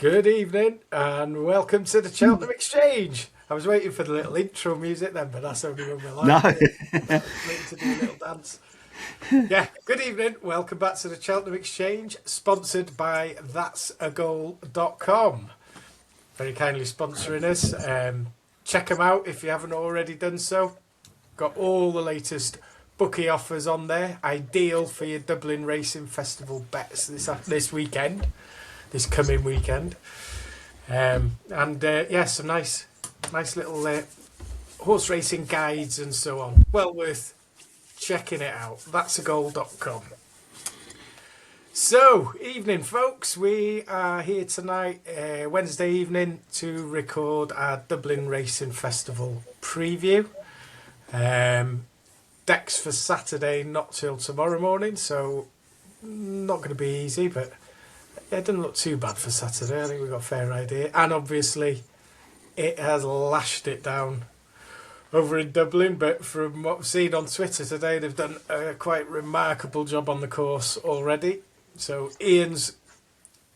Good evening and welcome to the Cheltenham Exchange. I was waiting for the little intro music then, but that's only when we're live. No. Waiting to do a little dance. Yeah, good evening. Welcome back to the Cheltenham Exchange, sponsored by that'sagoal.com. Very kindly sponsoring us. Check them out if you haven't already done so. Got all the latest bookie offers on there. Ideal for your Dublin Racing Festival bets this weekend. This coming weekend, some nice little horse racing guides and so on. Well worth checking it out. That'sagoal.com. So, evening, folks. We are here tonight, Wednesday evening, to record our Dublin Racing Festival preview. Decks for Saturday, not till tomorrow morning, so not going to be easy, but. Yeah, it doesn't look too bad for Saturday. I think we've got a fair idea. And obviously, it has lashed it down over in Dublin. But from what we've seen on Twitter today, they've done a quite remarkable job on the course already. So Ian's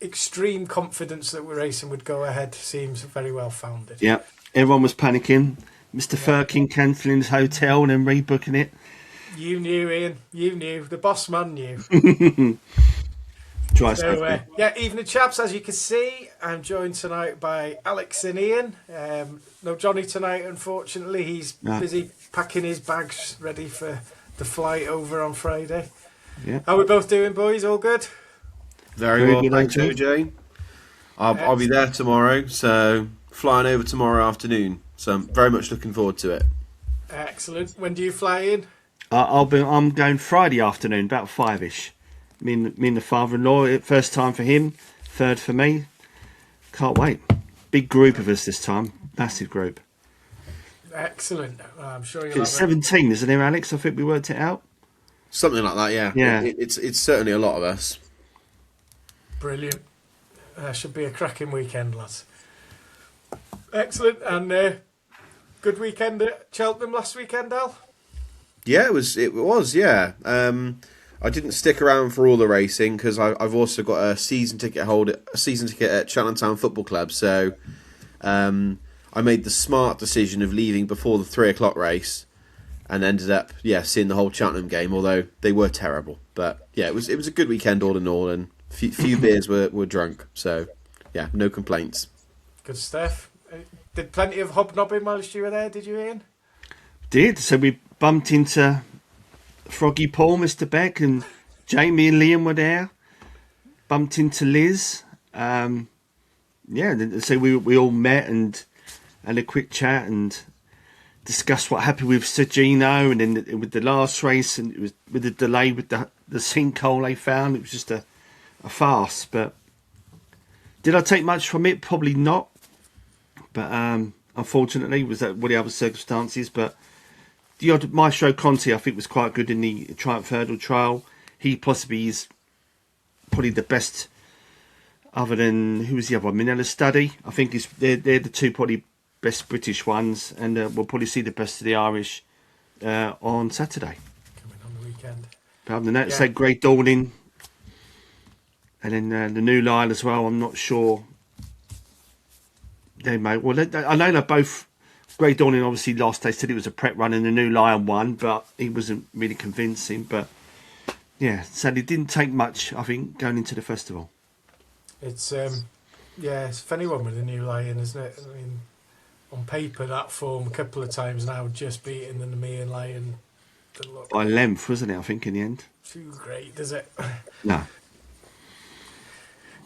extreme confidence that we're racing would go ahead seems very well founded. Yeah, everyone was panicking. Mr. Firkin cancelling his hotel and then rebooking it. You knew, Ian. You knew. The boss man knew. Evening, chaps. As you can see, I'm joined tonight by Alex and Ian. No Johnny tonight, unfortunately. He's busy packing his bags, ready for the flight over on Friday. Yeah. How are we both doing, boys? All good? Very well, thanks, OJ. I'll be there tomorrow, so flying over tomorrow afternoon. So I'm very much looking forward to it. Excellent. When do you fly in? I'm going Friday afternoon, about 5ish. Me and the father-in-law, first time for him, third for me. Can't wait. Big group of us this time, massive group. Excellent. I'm sure you'll It's 17, isn't there, Alex? I think we worked it out. Something like that, yeah. Yeah. It's certainly a lot of us. Brilliant. Should be a cracking weekend, lads. Excellent. And good weekend at Cheltenham last weekend, Al? Yeah, it was. Yeah. I didn't stick around for all the racing because I've also got a season ticket at Cheltenham Football Club. So I made the smart decision of leaving before the 3:00 race, and ended up seeing the whole Cheltenham game. Although they were terrible, but yeah, it was a good weekend all in all, and few beers were drunk. So yeah, no complaints. Good stuff. Did plenty of hobnobbing whilst you were there? Did you, Ian? Did. So we bumped into Froggy Paul, Mr. Beck, and Jamie and Liam were there. Bumped into Liz. So we all met and had a quick chat and discussed what happened with Sergino, and then with the last race, and it was with the delay with the sinkhole they found. It was just a farce. But did I take much from it? Probably not. But unfortunately, was that what the other circumstances? But the odd Maestro Conti, I think, was quite good in the Triumph Hurdle trial. He possibly is probably the best, other than, who was the other one? Minella Study. I think they're the two probably best British ones, and we'll probably see the best of the Irish on Saturday. Coming on the weekend. But other than that, say Great Dawning, and then the New Line as well. I'm not sure. They may. Well, I know they're both. Great Dawning obviously last day said it was a prep run and the New Lion won, but he wasn't really convincing. But yeah, sadly it didn't take much, I think, going into the festival. It's it's a funny one with the New Lion, isn't it? I mean, on paper that form a couple of times now, just beating the Nemean Lion by length, wasn't it? I think in the end. Too great, does it? No.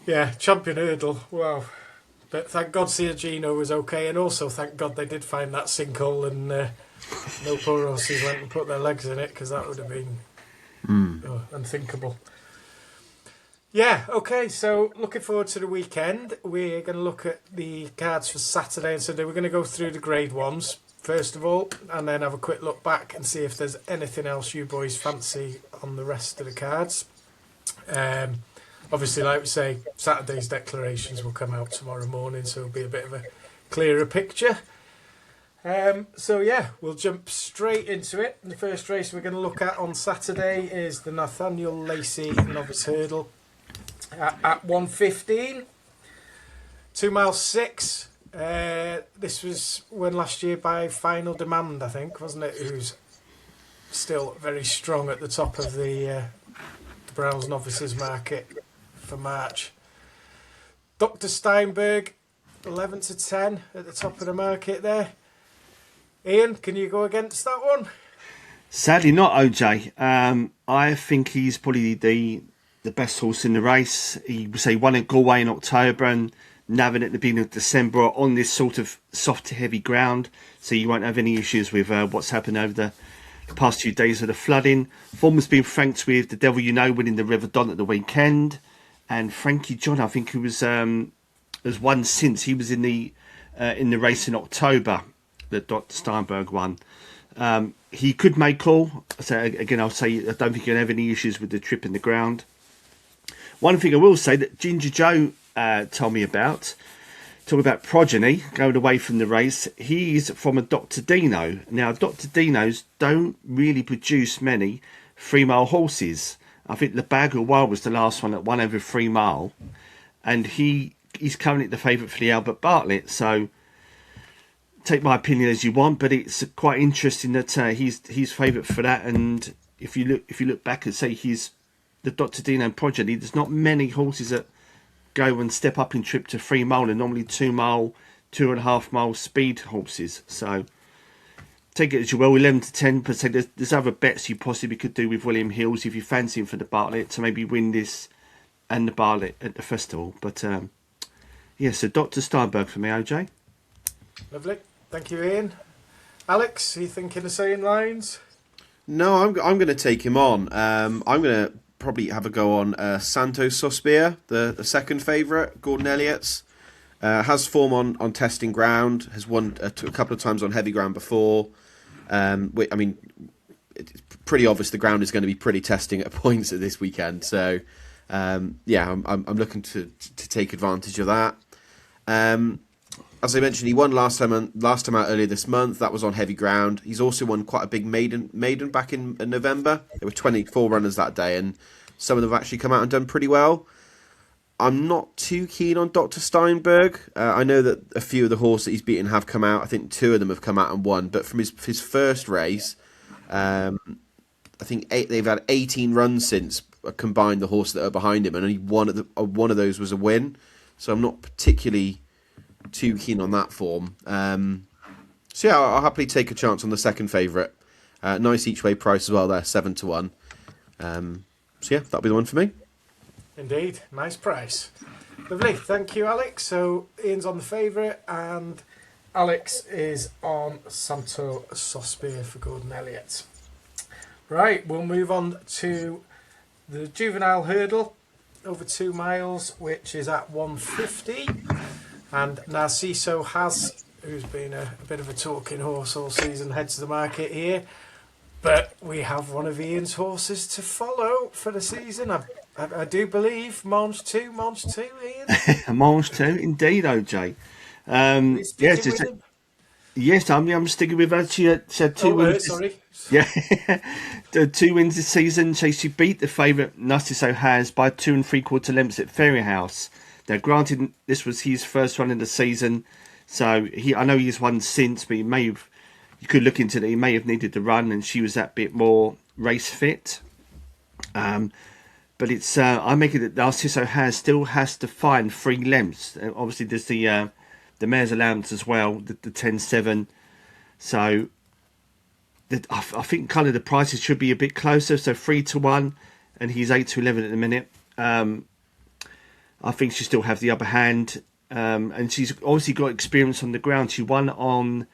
Yeah, champion hurdle. Wow. But thank God Sergino was okay, and also thank God they did find that sinkhole and no poor horses went and put their legs in it, because that would have been unthinkable. Yeah, okay, so looking forward to the weekend. We're going to look at the cards for Saturday and Sunday. We're going to go through the grade ones, first of all, and then have a quick look back and see if there's anything else you boys fancy on the rest of the cards. Obviously, like we say, Saturday's declarations will come out tomorrow morning, so it'll be a bit of a clearer picture. We'll jump straight into it. The first race we're going to look at on Saturday is the Nathaniel Lacy Novice Hurdle at 1:15. 2 mile 6. This was won last year by Final Demand, I think, wasn't it? Who's still very strong at the top of the Browns novices market for March. Dr. Steinberg, 11 to 10 at the top of the market there. Ian, can you go against that one? Sadly not, OJ. I think he's probably the best horse in the race. He won at Galway in October and Navan at the beginning of December on this sort of soft to heavy ground, so you won't have any issues with what's happened over the past few days of the flooding. Form has been franked with The Devil You Know winning the River Don at the weekend, and Frankie John, I think, who has won since. He was in the race in October that Dr. Steinberg won. He could make call. So again, I'll say I don't think you'll have any issues with the trip in the ground. One thing I will say that Ginger Joe told me about, talking about progeny going away from the race. He's from a Dr. Dino. Now, Dr. Dinos don't really produce many 3 mile horses. I think the Bag of Wild was the last one that won over 3 mile, and he's currently the favourite for the Albert Bartlett. So take my opinion as you want, but it's quite interesting that he's favourite for that. And if you look back and say he's the Dr. Dino progeny, there's not many horses that go and step up in trip to 3 mile, and normally 2 mile, 2.5 mile speed horses. So take it as you will. 11 to 10%. There's other bets you possibly could do with William Hills if you fancy him for the Bartlett to maybe win this and the Bartlett at the festival. But so Dr. Steinberg for me, OJ. Lovely. Thank you, Ian. Alex, are you thinking the same lines? No, I'm going to take him on. I'm going to probably have a go on Santos Sospir, the second favourite, Gordon Elliott's. Has form on testing ground, has won a couple of times on heavy ground before. I mean, it's pretty obvious the ground is going to be pretty testing at points at this weekend. So, I'm looking to take advantage of that. As I mentioned, he won last time out earlier this month. That was on heavy ground. He's also won quite a big maiden back in November. There were 24 runners that day, and some of them have actually come out and done pretty well. I'm not too keen on Dr. Steinberg. I know that a few of the horses that he's beaten have come out. I think 2 of them have come out and won. But from his first race, I think they've had 18 runs since combined the horses that are behind him, and only one of those was a win. So I'm not particularly too keen on that form. I'll happily take a chance on the second favourite. Nice each way price as well there, 7 to 1. That'll be the one for me. Indeed, nice price. Lovely, thank you, Alex. So Ian's on the favourite, and Alex is on Santo Sospir for Gordon Elliott. Right, we'll move on to the Juvenile Hurdle over 2 miles, which is at 150. And Narciso Has, who's been a bit of a talking horse all season, heads the market here. But we have one of Ian's horses to follow for the season. I do believe Mange 2, Ian. Mange 2, indeed, OJ. Yes, I'm sticking with her. She had 2 wins. Sorry. Yeah, 2 wins this season. So she beat the favourite Narciso Has by 2 3/4 lengths at Fairyhouse. Now, granted, this was his first run in the season, so I know he's won since, but you could look into that. He may have needed to run, and she was that bit more race fit. But it's I make it that Narciso still has to find 3 lengths. Obviously, there's the mare's allowance as well, the 10-7. So I think kind of the prices should be a bit closer. So 3 to 1, and he's 8 to 11 at the minute. I think she still have the upper hand, and she's obviously got experience on the ground. She won on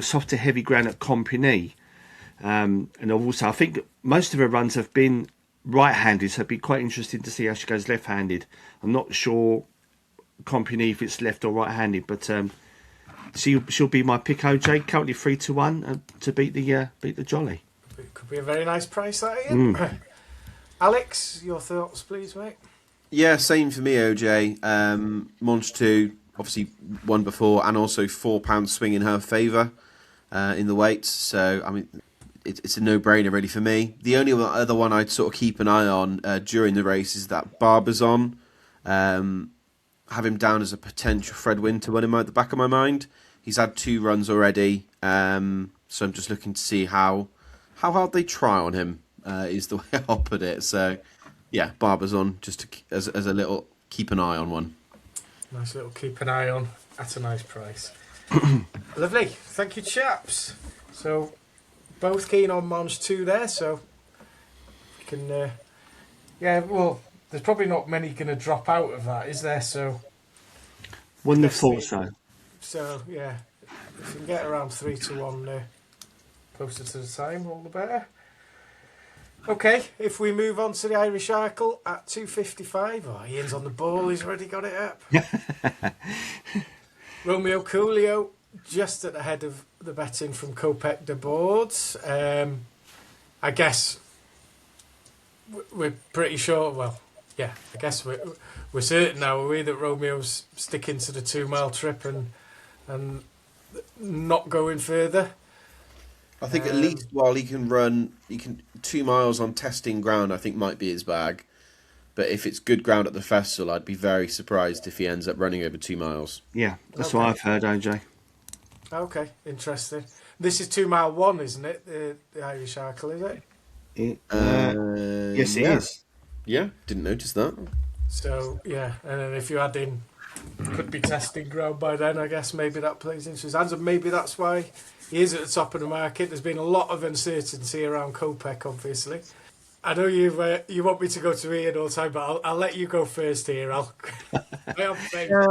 soft to heavy ground at Compagnie, and also I think most of her runs have been right-handed, so it'd be quite interesting to see how she goes left-handed. I'm not sure Compagnie if it's left or right-handed, but she'll be my pick. OJ currently 3 to 1 to beat the Jolly. It could be a very nice price, that Ian. Alex, your thoughts, please, mate. Yeah, same for me, OJ. Mange 2, obviously won before, and also £4 swing in her favour in the weights. So, I mean, it's a no-brainer really for me. The only other one I'd sort of keep an eye on during the race is that Barbazon. have him down as a potential Fred Winter one in the back of my mind. He's had 2 runs already, so I'm just looking to see how hard they try on him. Is the way I'll put it. So, yeah, Barber's on just as a little keep an eye on one. Nice little keep an eye on at a nice price. Lovely, thank you, chaps. So, both keen on Mons 2 there. So, we can. Yeah, well, there's probably not many going to drop out of that, is there? So, wouldn't have thought so. So, yeah, if you can get around 3 to 1 closer to the time, all the better. Okay, if we move on to the Irish Arkle at 255. Oh, Ian's on the ball, he's already got it up. Romeo Coolio, just at the head of the betting from Kopek de Boards. I guess we're pretty sure, well, yeah, I guess we're certain now, are we, that Romeo's sticking to the 2 mile trip and not going further. I think at least while he can 2 miles on testing ground, I think might be his bag. But if it's good ground at the festival, I'd be very surprised if he ends up running over 2 miles. Yeah, that's what I've heard, OJ. Okay, interesting. This is 2 mile 1, isn't it? The Irish Arkle, is it? Yes, it is. Yeah, didn't notice that. So, yeah, and then if you add in, could be testing ground by then, I guess maybe that plays into his hands, and maybe that's why he is at the top of the market. There's been a lot of uncertainty around Kopek, obviously. I know you want me to go to Ian all the time, but I'll let you go first here. Yeah,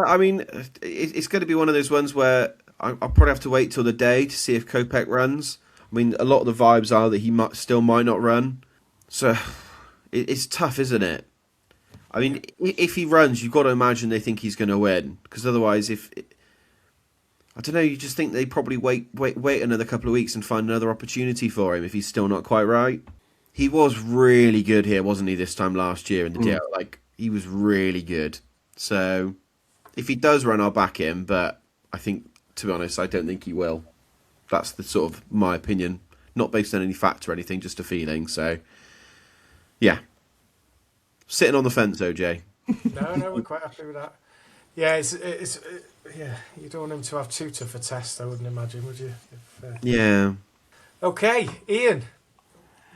I mean, it's going to be one of those ones where I'll probably have to wait till the day to see if Kopek runs. I mean, a lot of the vibes are that he still might not run. So it's tough, isn't it? I mean, if he runs, you've got to imagine they think he's going to win. Because otherwise, I don't know, you just think they probably wait another couple of weeks and find another opportunity for him if he's still not quite right. He was really good here, wasn't he, this time last year in the DL? Like, he was really good. So, if he does run, I'll back him. But I think, to be honest, I don't think he will. That's the sort of my opinion. Not based on any fact or anything, just a feeling. So, yeah. Sitting on the fence, OJ. No, we're quite happy with that. Yeah, yeah, you don't want him to have too tough a test, I wouldn't imagine, would you? Yeah. Okay, Ian,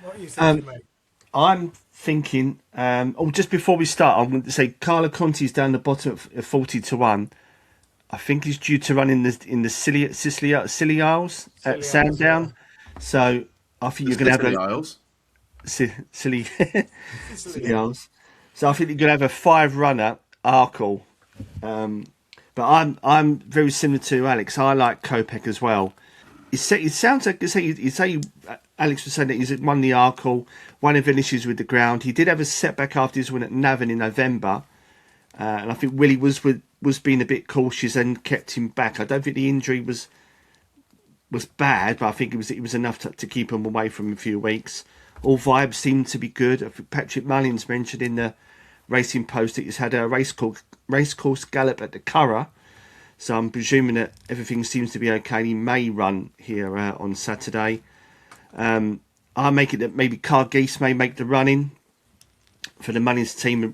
what are you thinking, mate? I'm thinking, just before we start, I'm going to say Carlo Conti's down the bottom at 40 to 1. I think he's due to run in the Scilly Isles at Sandown. Yeah. So I think you're going to have Isles. Scilly Isles. So I think you're going to have a 5-runner Arkle. But I'm very similar to Alex. I like Kopek as well. It sounds like you say Alex was saying that he's won the Arkle, one of the issues with the ground. He did have a setback after his win at Navan in November, and I think Willie was being a bit cautious and kept him back. I don't think the injury was bad, but I think it was enough to keep him away from a few weeks. All vibes seemed to be good. I think Patrick Mullins mentioned in the Racing Post that he's had a racecourse gallop at the Curragh, so I'm presuming that everything seems to be okay. He may run here on Saturday. I'll make it that maybe Cargeese may make the running for the Mullins team.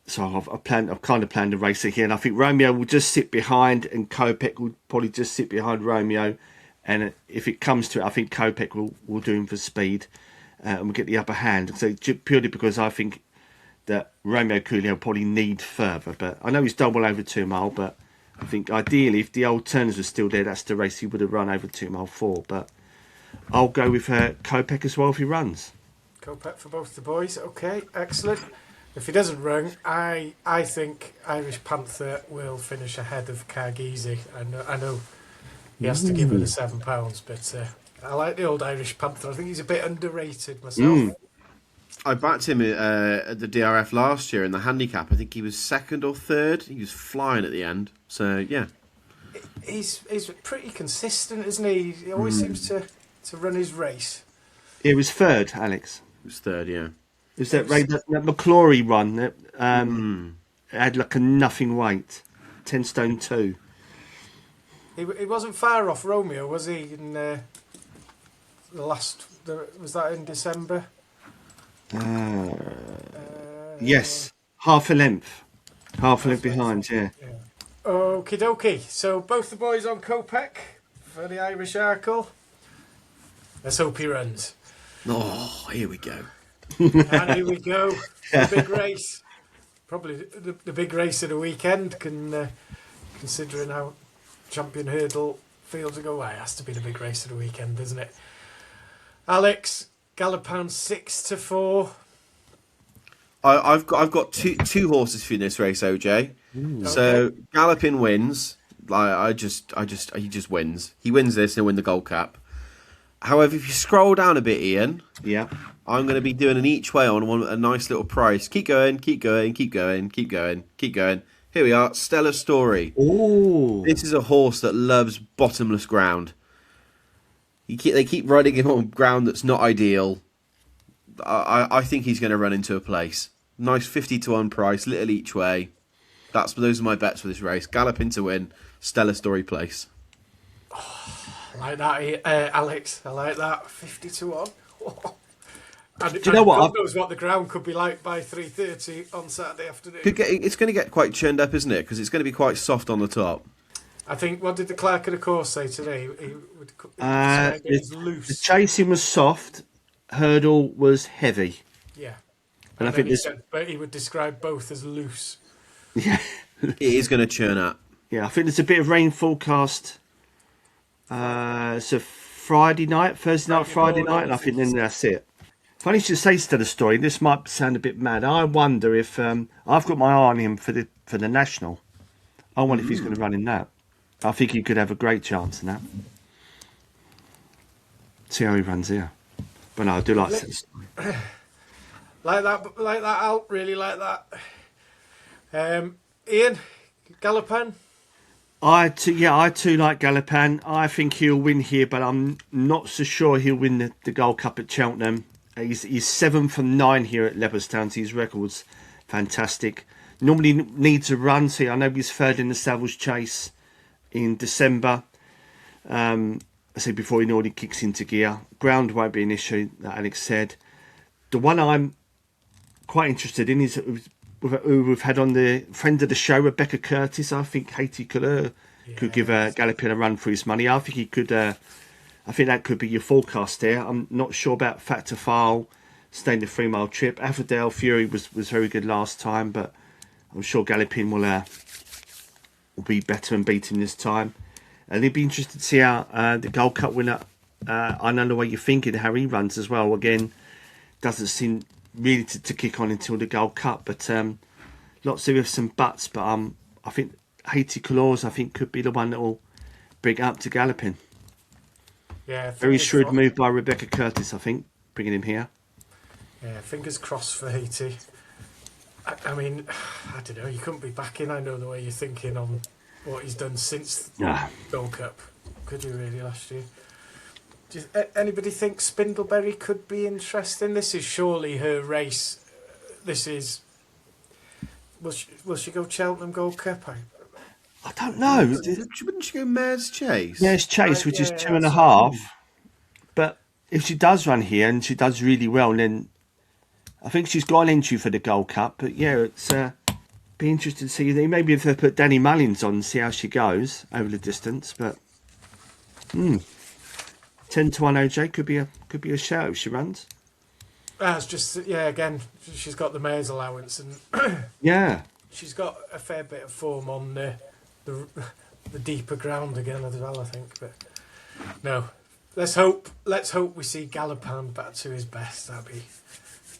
So I've kind of planned a race here, and I think Romeo will just sit behind, and Kopek will probably just sit behind Romeo. And if it comes to it, I think Kopek will do him for speed, and we'll get the upper hand. So purely because I think that Romeo Coolio probably need further, but I know he's double over 2 mile, but I think ideally if the old Turners were still there, that's the race he would have run over 2 mile for. But I'll go with Kopek as well if he runs. Kopek for both the boys. Okay, excellent. If he doesn't run, I think Irish Panther will finish ahead of Cargeese. I know he has to give it the £7, but I like the old Irish Panther. I think he's a bit underrated myself. I backed him at the DRF last year in the handicap. I think he was 2nd or 3rd. He was flying at the end. So, yeah. He's pretty consistent, isn't he? He always seems to run his race. It was 3rd, Alex. It was 3rd, yeah. It was that McClory run that had like a nothing weight. 10 stone 2. He wasn't far off Romeo, was he? In the last... Was that in December? Yes, half a length. Half a length behind, yeah. Okie dokie. So both the boys on Kopek for the Irish Arkle. Let's hope he runs. Oh, here we go. And here we go. The big race. Probably the big race of the weekend, considering how Champion Hurdle fields go. Well, it has to be the big race of the weekend, doesn't it? Alex, Galopan 6-4. I've got two horses for you in this race, OJ. So Gallopin wins. He just wins. He wins this and he'll win the Gold Cup. However, if you scroll down a bit, Ian, I'm going to be doing an each way on a nice little price. Keep going, keep going, keep going, keep going, keep going. Here we are, Stellar Story. Ooh. This is a horse that loves bottomless ground. They keep riding him on ground that's not ideal. I think he's going to run into a place. Nice 50-1 price, little each way. Those are my bets for this race. Galloping to win, Stellar Story place. I like that, Alex. I like that. 50-1. And, do you know what? God knows what the ground could be like by 3:30 on Saturday afternoon. It's going to get quite churned up, isn't it? Because it's going to be quite soft on the top. I think, what did the clerk of the course say today? He would describe it as loose. The chasing was soft, hurdle was heavy. Yeah. And I think but he would describe both as loose. Yeah. It is going to churn up. Yeah, I think there's a bit of rain forecast. So Thursday night, Friday night, and I think then that's it. Funny you should say to the story. This might sound a bit mad. I wonder if I've got my eye on him for the national. I wonder if he's going to run in that. I think he could have a great chance in that. See how he runs here. But no, I do like that. Like that, Al. Really like that. Ian, Galopan. I too like Galopan. I think he'll win here, but I'm not so sure he'll win the Gold Cup at Cheltenham. He's 7 from 9 here at Leopardstown, so his record's fantastic. Normally needs a run, so I know he's third in the Savills Chase in December. I said before, he normally kicks into gear. Ground won't be an issue, that Alex said. The one I'm quite interested in is who we've had on the friend of the show, Rebecca Curtis. I think Haiti could give Gallopin a run for his money. I think he could. I think that could be your forecast there. I'm not sure about Fat to File staying the 3 mile trip. Affordale Fury was very good last time, but I'm sure Gallopin will be better and beaten this time. And it'd be interesting to see how the Gold Cup winner, I know the way you're thinking, how he runs as well. Again, doesn't seem really to kick on until the Gold Cup, but lots of ifs and buts. But I think Haiti Colors, could be the one that will bring it up to Gallopin. Yeah, very shrewd move by Rebecca Curtis, I think, bringing him here. Yeah, fingers crossed for Haiti. I mean, I don't know, you couldn't be backing. I know the way you're thinking on what he's done since the Gold Cup. Could you really last year? Anybody think Spindleberry could be interesting? This is surely her race. This is... Will she go Cheltenham Gold Cup? I don't know. Wouldn't she go Mare's Chase? Mare's Chase, which is 2.5. But if she does run here and she does really well, then I think she's got an entry for the Gold Cup. But yeah, it's be interesting to see. Maybe if they put Danny Mullins on and see how she goes over the distance. But 10-1 OJ could be a shout if she runs. It's just again, she's got the mare's allowance and she's got a fair bit of form on the deeper ground again as well, I think. But no, let's hope we see Galopan back to his best. That'd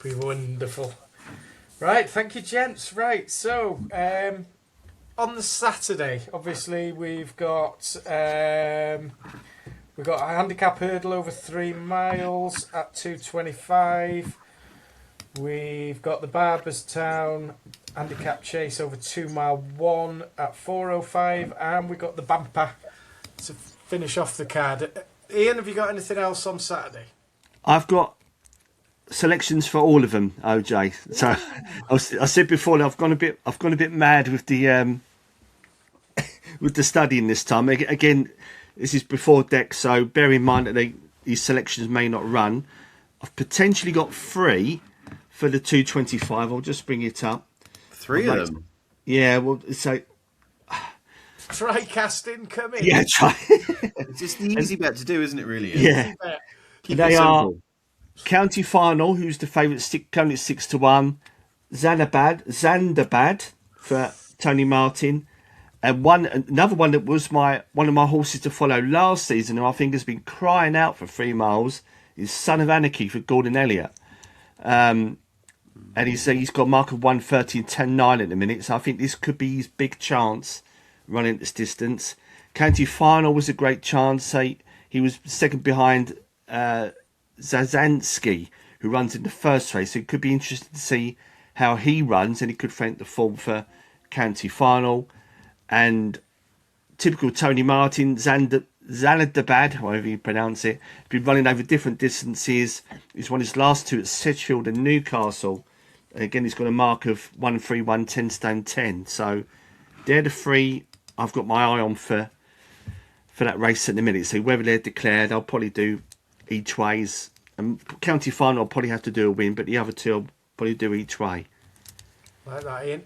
be wonderful. Right, thank you, gents. Right, so on the Saturday, obviously we've got a handicap hurdle over 3 miles at 2:25. We've got the Barberstown handicap chase over 2 mile 1 at 4:05, and we've got the bumper to finish off the card. Ian, have you got anything else on Saturday? I've got selections for all of them, OJ. So I said before that I've gone a bit mad with the with the studying this time. Again, this is before deck, so bear in mind that these selections may not run. I've potentially got 3 for the 2:25. I'll just bring it up. 3 of them? Yeah, well, so Try casting, come in. yeah, try. It's just the easy bet to do, isn't it? Really. Yeah, Easy bet. Keep they it are simple. county final. Who's the favourite? Currently 6-1. Zandabad for Tony Martin, and another one that was one of my horses to follow last season, who I think has been crying out for 3 miles, is Son of Anarchy for Gordon Elliott. And he's got a mark of 130 and 10.9 at the minute, so I think this could be his big chance running this distance. County final was a great chance. He was second behind Zazansky, who runs in the first race, so it could be interesting to see how he runs, and he could faint the form for county final. And typical Tony Martin, Zanadabad, however you pronounce it, been running over different distances. He's won his last 2 at Sedgefield and Newcastle. And again, he's got a mark of 131, 10 stone 10. So they're the 3 I've got my eye on for that race at the minute. So whether they're declared, I'll probably do each ways. And county final, I'll probably have to do a win, but the other 2 I'll probably do each way. Like that, Ian.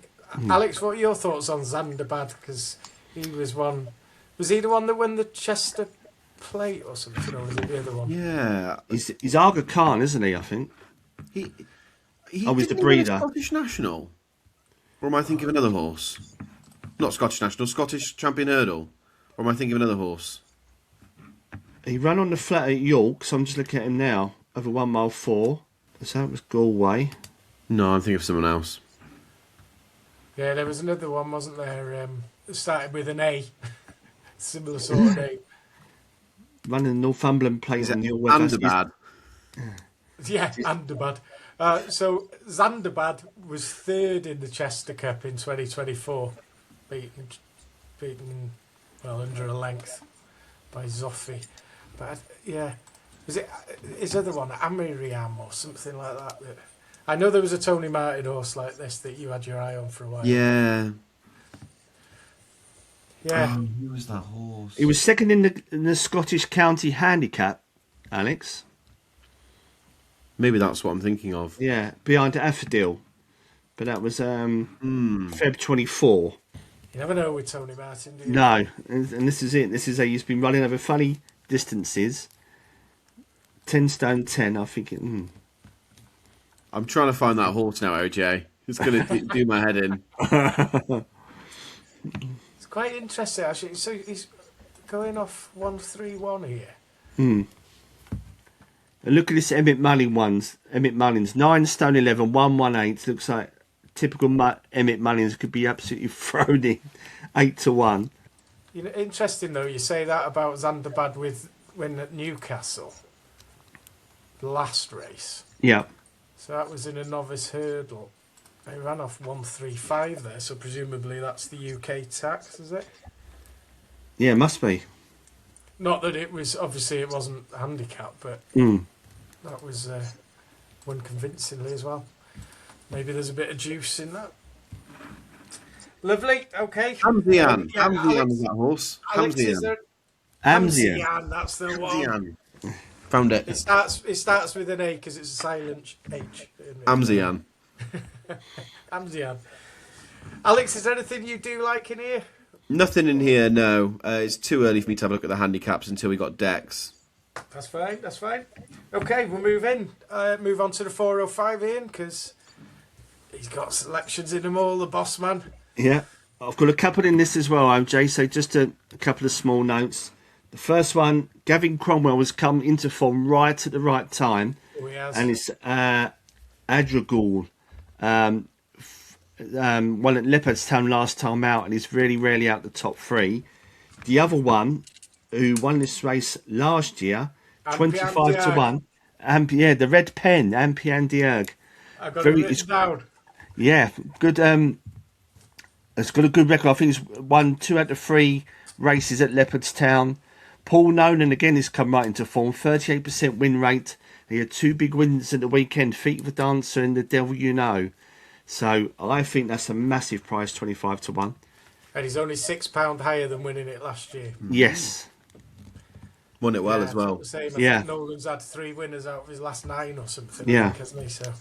Alex, what are your thoughts on Zandabad? Because he was one. Was he the one that won the Chester Plate or something, or was it the other one? Yeah. He's Aga Khan, isn't he? I think. He He's the didn't he win a breeder. Scottish National. Or am I thinking of another horse? Not Scottish National, Scottish Champion Hurdle. Or am I thinking of another horse? He ran on the flat at York, so I'm just looking at him now. Over 1 mile 4. So that was Galway. No, I'm thinking of someone else. Yeah, there was another one, wasn't there? That started with an A. Similar sort of name. Running Northumberland Plate on the Andabad. Yeah, Andabad. So Zandabad was 3rd in the Chester Cup in 2024, beaten well under a length by Zoffi. But yeah, was it his other one, Amiriam or something like that? I know there was a Tony Martin horse like this that you had your eye on for a while. Yeah. Yeah. Who was that horse? He was second in the Scottish County Handicap, Alex. Maybe that's what I'm thinking of. Yeah, behind Affadil. But that was Feb 24. You never know with Tony Martin, do you? No, and this is it. This is he's been running over funny distances. 10 stone 10, I think. I'm trying to find that horse now, OJ. It's going to do my head in. It's quite interesting, actually. So he's going off 131 here. And look at this Emmett Mullins. Emmett Mullins, 9 stone 11, 118. Looks like typical Emmett Mullins could be absolutely thrown in 8-1. You know, interesting though. You say that about Zandabad when at Newcastle, the last race. Yeah. So that was in a novice hurdle. They ran off 135 there, so presumably that's the UK tax, is it? Yeah, must be. Not that it was, obviously it wasn't handicap, but that was won convincingly as well. Maybe there's a bit of juice in that. Lovely, okay. Amzian. Yeah, Amzian is that horse. Alex, is there... Amzian. Amzian, that's the one. Amzian. Found it. It starts with an A because it's a silent H. Amzian. Amzian. Alex, is there anything you do like in here? Nothing in here, no. It's too early for me to have a look at the handicaps until we got decks. That's fine, that's fine. Okay, we'll move on to the 405, Ian, because he's got selections in them all, the boss man. Yeah. I've got a couple in this as well, OJ, so just a couple of small notes. The first one, Gavin Cromwell has come into form right at the right time. Oh, he has. And it's Adragul. Won at Leopardstown last time out, and he's really out the top 3. The other one, who won this race last year, 25-1. The red pen, Ampian Diag. I've got it written down. Yeah, good. It's got a good record. I think it's won 2 out of 3 races at Leopardstown. Paul Nolan again has come right into form. 38% win rate. He had 2 big wins at the weekend. Feet of the Dancer and The Devil You Know. So I think that's a massive price, 25-1. And he's only £6 higher than winning it last year. Yes. Won it well as well. I think Nolan's had 3 winners out of his last 9 or something. Yeah. I think, hasn't he? So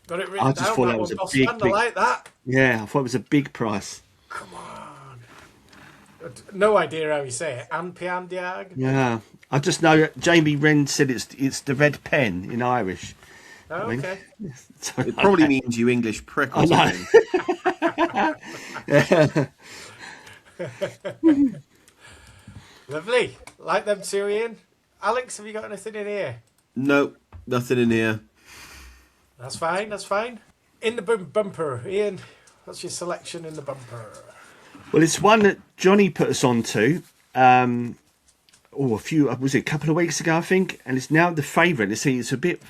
Got it I written just down. thought That that was one, a boss big, man. I big. like that. Yeah, I thought it was a big price. Come on. No idea how you say it. Anpiandiag. Yeah, I just know that Jamie Wren said it's the red pen in Irish. Oh, I mean, okay. so It probably means you English prick or I know. something. Lovely. Like them too, Ian. Alex, have you got anything in here? Nope, nothing in here. That's fine. That's fine. In the bumper, Ian. What's your selection in the bumper? Well, it's one that Johnny put us on to. A couple of weeks ago, I think, and it's now the favourite. It's a bit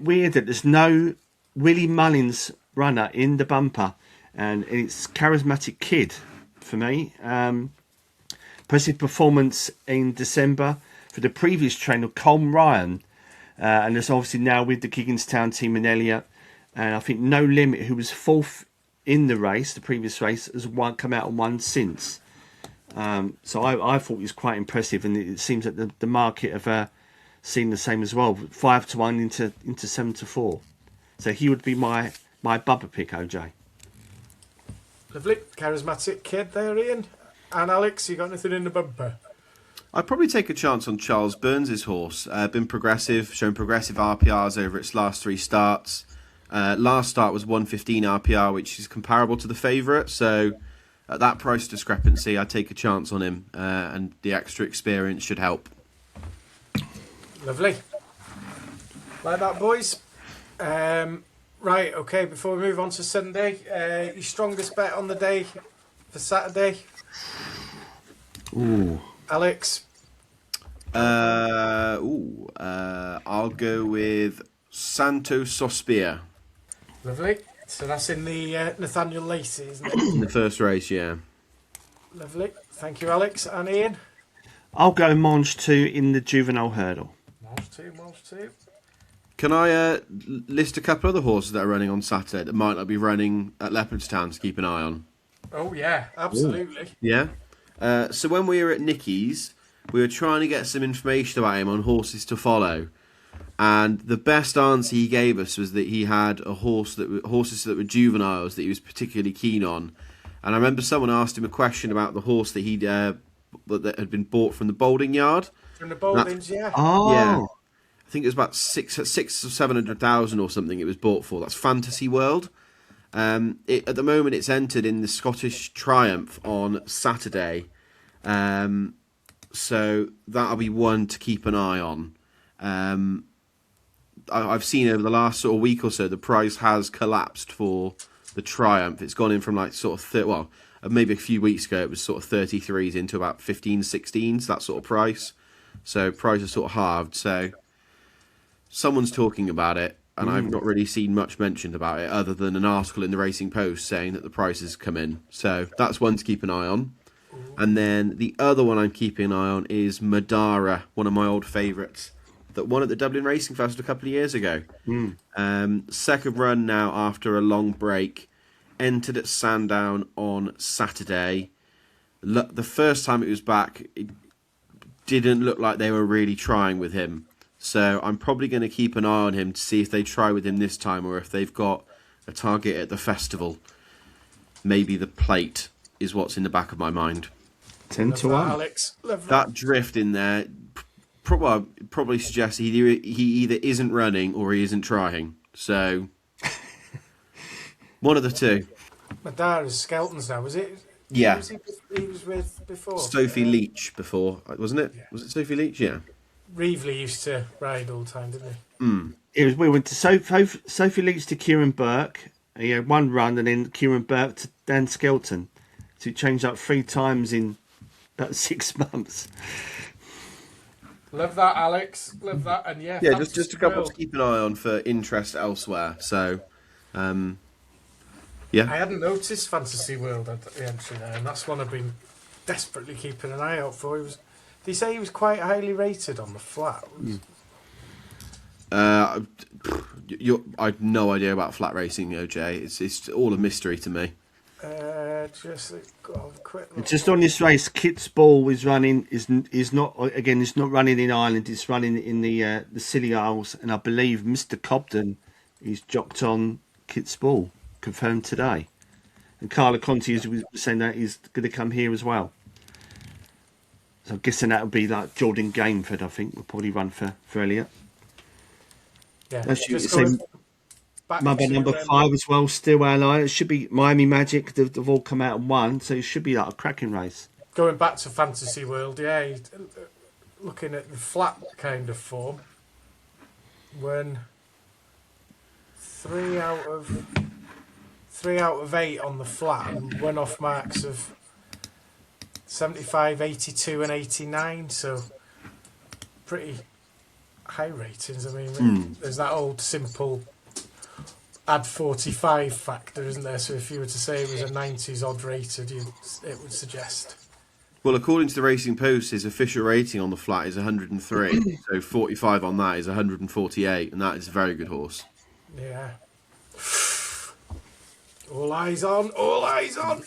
weird that there's no Willie Mullins runner in the bumper, and it's Charismatic Kid for me. Impressive performance in December for the previous trainer, Colm Ryan, and it's obviously now with the Gigginstown team and Elliott, and I think No Limit, who was fourth in the race, the previous race, has come out and won since. So I thought it was quite impressive, and it seems that the market have seen the same as well. 5-1 into 7-4. So he would be my bumper pick, OJ. Lovely. Charismatic Kid there, Ian. And Alex, you got anything in the bumper? I'd probably take a chance on Charles Burns' horse. Been progressive, shown progressive RPRs over its last 3 starts. Last start was 115 RPR, which is comparable to the favourite. So at that price discrepancy, I'd take a chance on him, and the extra experience should help. Lovely. Like that, boys. Right, okay, before we move on to Sunday, your strongest bet on the day for Saturday? Ooh. Alex? I'll go with Santo Sospir. Lovely. So that's in the Nathaniel Lacy, isn't it? In the first race, yeah. Lovely. Thank you, Alex. And Ian? I'll go Mange 2 in the Juvenile Hurdle. Mange 2. Can I list a couple other horses that are running on Saturday that might not be running at Leopardstown to keep an eye on? Oh, yeah, absolutely. Yeah. So when we were at Nicky's, we were trying to get some information about him on horses to follow. And the best answer he gave us was that he had horses that were juveniles that he was particularly keen on. And I remember someone asked him a question about the horse that that had been bought from the Boulding Yard. From the Bouldings, yeah. Oh. Yeah. I think it was about 600 or 700,000 or something it was bought for. That's Fantasy World. At the moment, it's entered in the Scottish Triumph on Saturday. So that'll be one to keep an eye on. I've seen over the last sort of week or so, the price has collapsed for the Triumph. It's gone in from like sort of maybe a few weeks ago, it was sort of 33s into about 15, 16s, that sort of price. So price has sort of halved. So someone's talking about it, and I've not really seen much mentioned about it other than an article in the Racing Post saying that the price has come in. So that's one to keep an eye on. And then the other one I'm keeping an eye on is Madara, one of my old favourites that won at the Dublin Racing Festival a couple of years ago. Second run now after a long break. Entered at Sandown on Saturday. The first time it was back, it didn't look like they were really trying with him. So I'm probably going to keep an eye on him to see if they try with him this time or if they've got a target at the festival. Maybe the plate is what's in the back of my mind. 10-1. Alex. Love That drift in there probably suggests he either isn't running or he isn't trying. So one of the two. Madara's Skelton's now, was it? Yeah. He was with before? Sophie Leach before, wasn't it? Yeah. Was it Sophie Leach? Yeah. Reevely used to ride all the time, didn't he? We went to Sophie Leach to Kieran Burke. He had one run, and then Kieran Burke to Dan Skelton. So he changed up 3 times in about 6 months. Love that, Alex. Love that. And yeah, just a couple to keep an eye on for interest elsewhere. So, yeah. I hadn't noticed Fantasy World at the entry there, and that's one I've been desperately keeping an eye out for. Did you say he was quite highly rated on the flat? I've no idea about flat racing, OJ. It's all a mystery to me. Just go on, quick look. Just on this race, Kit's Ball is running. Is not running in Ireland. It's running in the Scilly Isles, and I believe Mr. Cobden is jocked on Kitzbühel, confirmed today. And Carlo Conti is saying that he's going to come here as well. So I'm guessing that would be like Jordan Gameford, I think, will probably run for Elliott. Yeah, Actually, just same back number 5 as well, still ally. It should be Miami Magic. They've all come out and won, so it should be like a cracking race. going back to Fantasy World, yeah, looking at the flat kind of form, when 3 out of 8 on the flat and went off marks of 75, 82 and 89, so pretty high ratings. I mean, there's that old simple add 45 factor, isn't there? So if you were to say it was a 90s odd rated, it would suggest. Well, according to the Racing Post, his official rating on the flat is 103. So 45 on that is 148, and that is a very good horse. Yeah. All eyes on, all eyes on.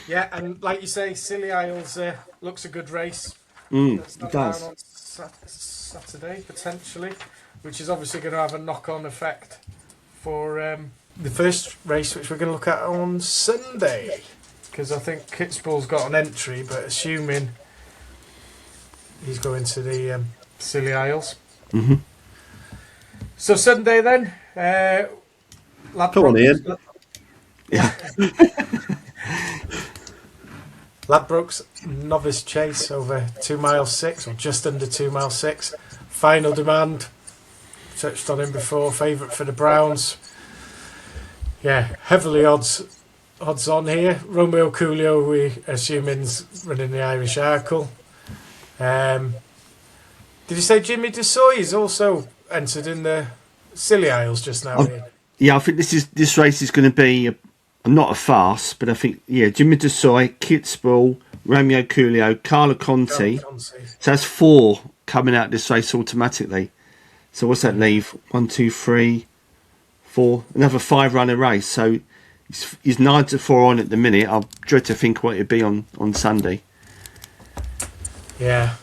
Yeah, and like you say, Silly Isles looks a good race. It does. On Saturday, potentially, which is obviously going to have a knock-on effect for the first race, which we're going to look at on Sunday. Because I think Kitzbühel's got an entry, but assuming he's going to the Silly Isles. Mm-hmm. So Sunday then, Ladbrokes. Come on, Ian. Yeah. Ladbrokes Novice Chase over 2 mile 6, or just under 2 mile 6. Final Demand, touched on him before, favourite for the Browns. Yeah, heavily odds on here. Romeo Coolio, we assuming's running the Irish Arkle. Did you say Jimmy DeSoy is also entered in the Silly Isles just now? Yeah, I think this race is going to be not a farce, but I think Jimmy DeSoy, Kitzbühel, Romeo Coolio, Carlo Conti. So that's 4 coming out this race automatically. So what's that leave? 1, 2, 3, 4. Another 5 runner race. So he's 9 to 4 on at the minute. I'll dread to think what it'd be on Sunday. Yeah.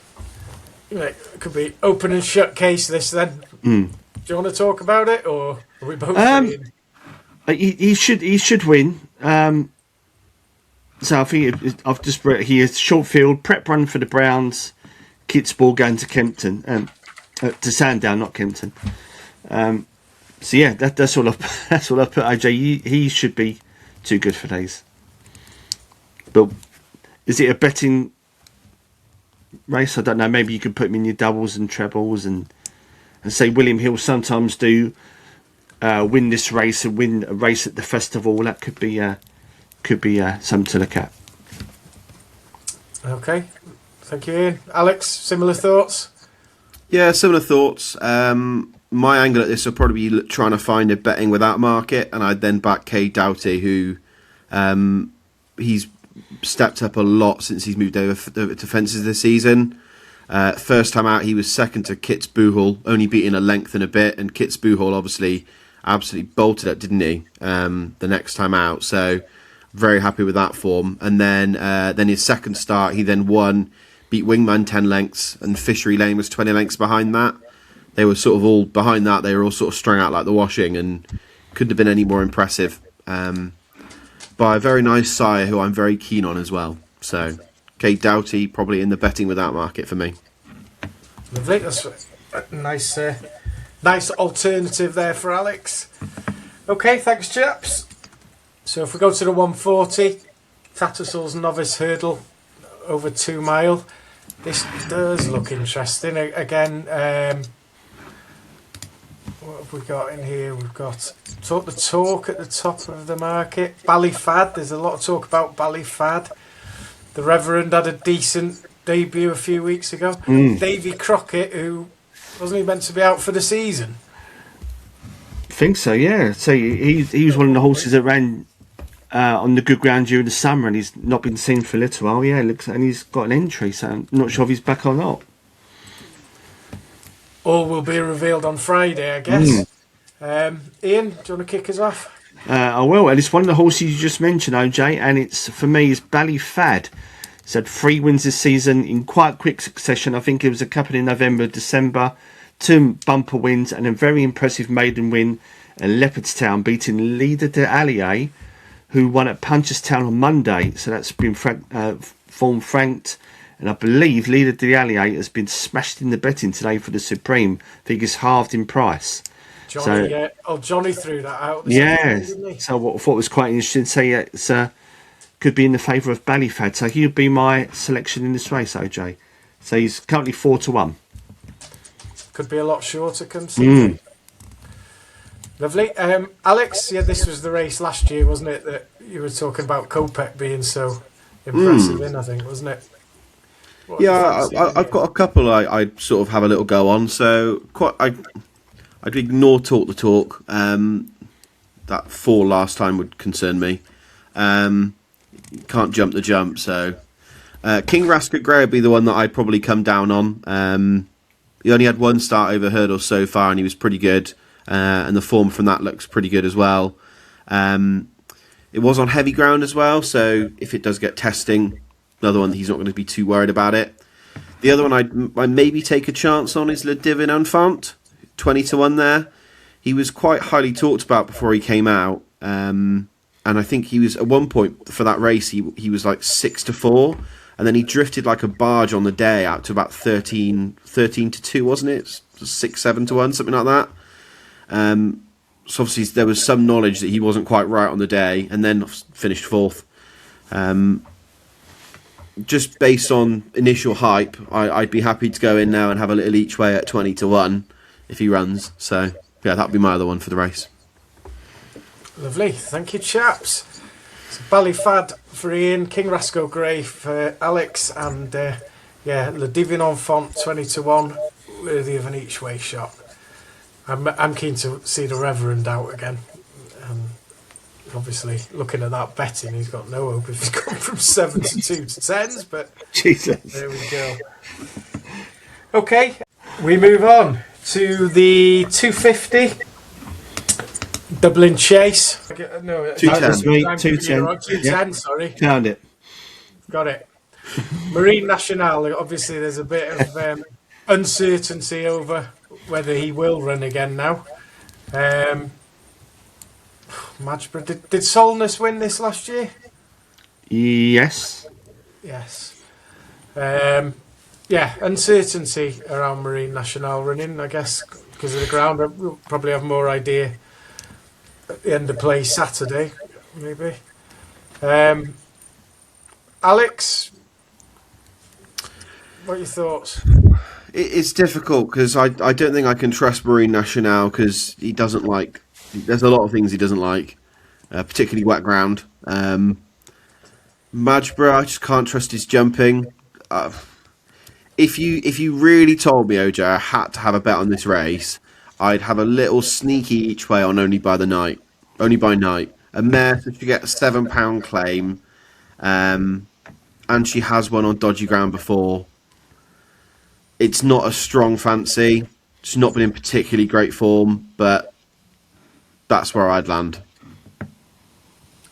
It could be open and shut case this then. Do you want to talk about it, or are we both he should win. So I think I've just read here, short field, prep run for the Browns, Kitzbühel going to Kempton, to Sandown, not Kempton. So yeah, that's all I put AJ. He should be too good for these. But is it a betting race? I don't know. Maybe you could put him in your doubles and trebles and say William Hill sometimes do win this race and win a race at the festival. That could be something to look at. Okay, thank you, Ian. Alex, similar thoughts? Yeah, similar thoughts. My angle at this will probably be trying to find a betting without market, and I'd then back Kay Doughty, who he's stepped up a lot since he's moved over to fences this season. First time out, he was second to Kitzbühel, only beating a length and a bit, and Kitzbühel obviously absolutely bolted up, didn't he? The next time out, so very happy with that form. And then his second start, he then won, beat Wingman 10 lengths, and Fishery Lane was 20 lengths behind that. They were sort of all behind that. They were all sort of strung out like the washing, and couldn't have been any more impressive. By a very nice sire who I'm very keen on as well. So Kate Doughty probably in the betting without market for me. Lovely. That's a nice alternative there for Alex. Okay, thanks chaps. So if we go to the 140, Tattersalls Novice Hurdle over 2 mile. This does look interesting. Again, what have we got in here? We've got the talk at the top of the market. Ballyfad. There's a lot of talk about Ballyfad. The Reverend had a decent debut a few weeks ago. Davy Crockett, who wasn't he meant to be out for the season? I think so, yeah. So he was one of the horses that ran on the good ground during the summer, and he's not been seen for a little while. Yeah, and he's got an entry, so I'm not sure if he's back or not. All will be revealed on Friday, I guess. Ian, do you want to kick us off? I will, and it's one of the horses you just mentioned, OJ, and it's for me is Ballyfad. He's had 3 wins this season in quite quick succession. I think it was a couple in November, December, 2 bumper wins, and a very impressive maiden win and Leopardstown beating Leader de Allier, who won at Punchestown on Monday. So that's been form franked. And I believe Leader de Allier has been smashed in the betting today for the Supreme. I think it's halved in price. Johnny, Johnny threw that out. Yeah. So what I thought was quite interesting. So yeah, it's could be in the favour of Ballyfad. So he would be my selection in this race, OJ. So he's currently 4-1. Could be a lot shorter, considering. Lovely. Alex, this was the race last year, wasn't it, that you were talking about Kopek being so impressive in, I think, wasn't it? I've got a couple I sort of have a little go on. So I'd ignore Talk the Talk. That 4 last time would concern me. Can't jump the jump, so King Rascal Grey would be the one that I'd probably come down on. He only had 1 start over hurdles so far, and he was pretty good. And the form from that looks pretty good as well. It was on heavy ground as well, so if it does get testing, another one he's not going to be too worried about it. The other one I'd maybe take a chance on is Le Divin Enfant, 20-1 there. He was quite highly talked about before he came out, and I think he was at one point for that race he was like 6-4, and then he drifted like a barge on the day out to about 13-2, wasn't it? 6-7-1, something like that. So obviously there was some knowledge that he wasn't quite right on the day, and then finished 4th. Just based on initial hype, I'd be happy to go in now and have a little each way at 20-1 if he runs. So yeah, that'd be my other one for the race. Lovely, thank you, chaps. So Ballyfad for Ian, King Rascal Grey for Alex, and Le Divin Enfant 20-1, worthy of an each way shot. I'm keen to see the Reverend out again. Obviously, looking at that betting, he's got no hope if he's gone from 7 to 2 to 10s, but Jesus. There we go. Okay, we move on to the 250 Dublin Chase. No, 210. 210, sorry. Found it. Got it. Marine Nationale, obviously there's a bit of uncertainty over whether he will run again now. Madgeborough. Did Solness win this last year? Yes. Uncertainty around Marine Nationale running, I guess, because of the ground. We'll probably have more idea at the end of play Saturday, maybe. Alex, what are your thoughts? It's difficult because I don't think I can trust Marine Nationale because he doesn't like. There's a lot of things he doesn't like, particularly wet ground. Madgeborough, I just can't trust his jumping. If you really told me, OJ, I had to have a bet on this race, I'd have a little sneaky each way on only by night. A mare should get a £7 claim, and she has won on dodgy ground before. It's not a strong fancy. She's not been in particularly great form, but that's where I'd land.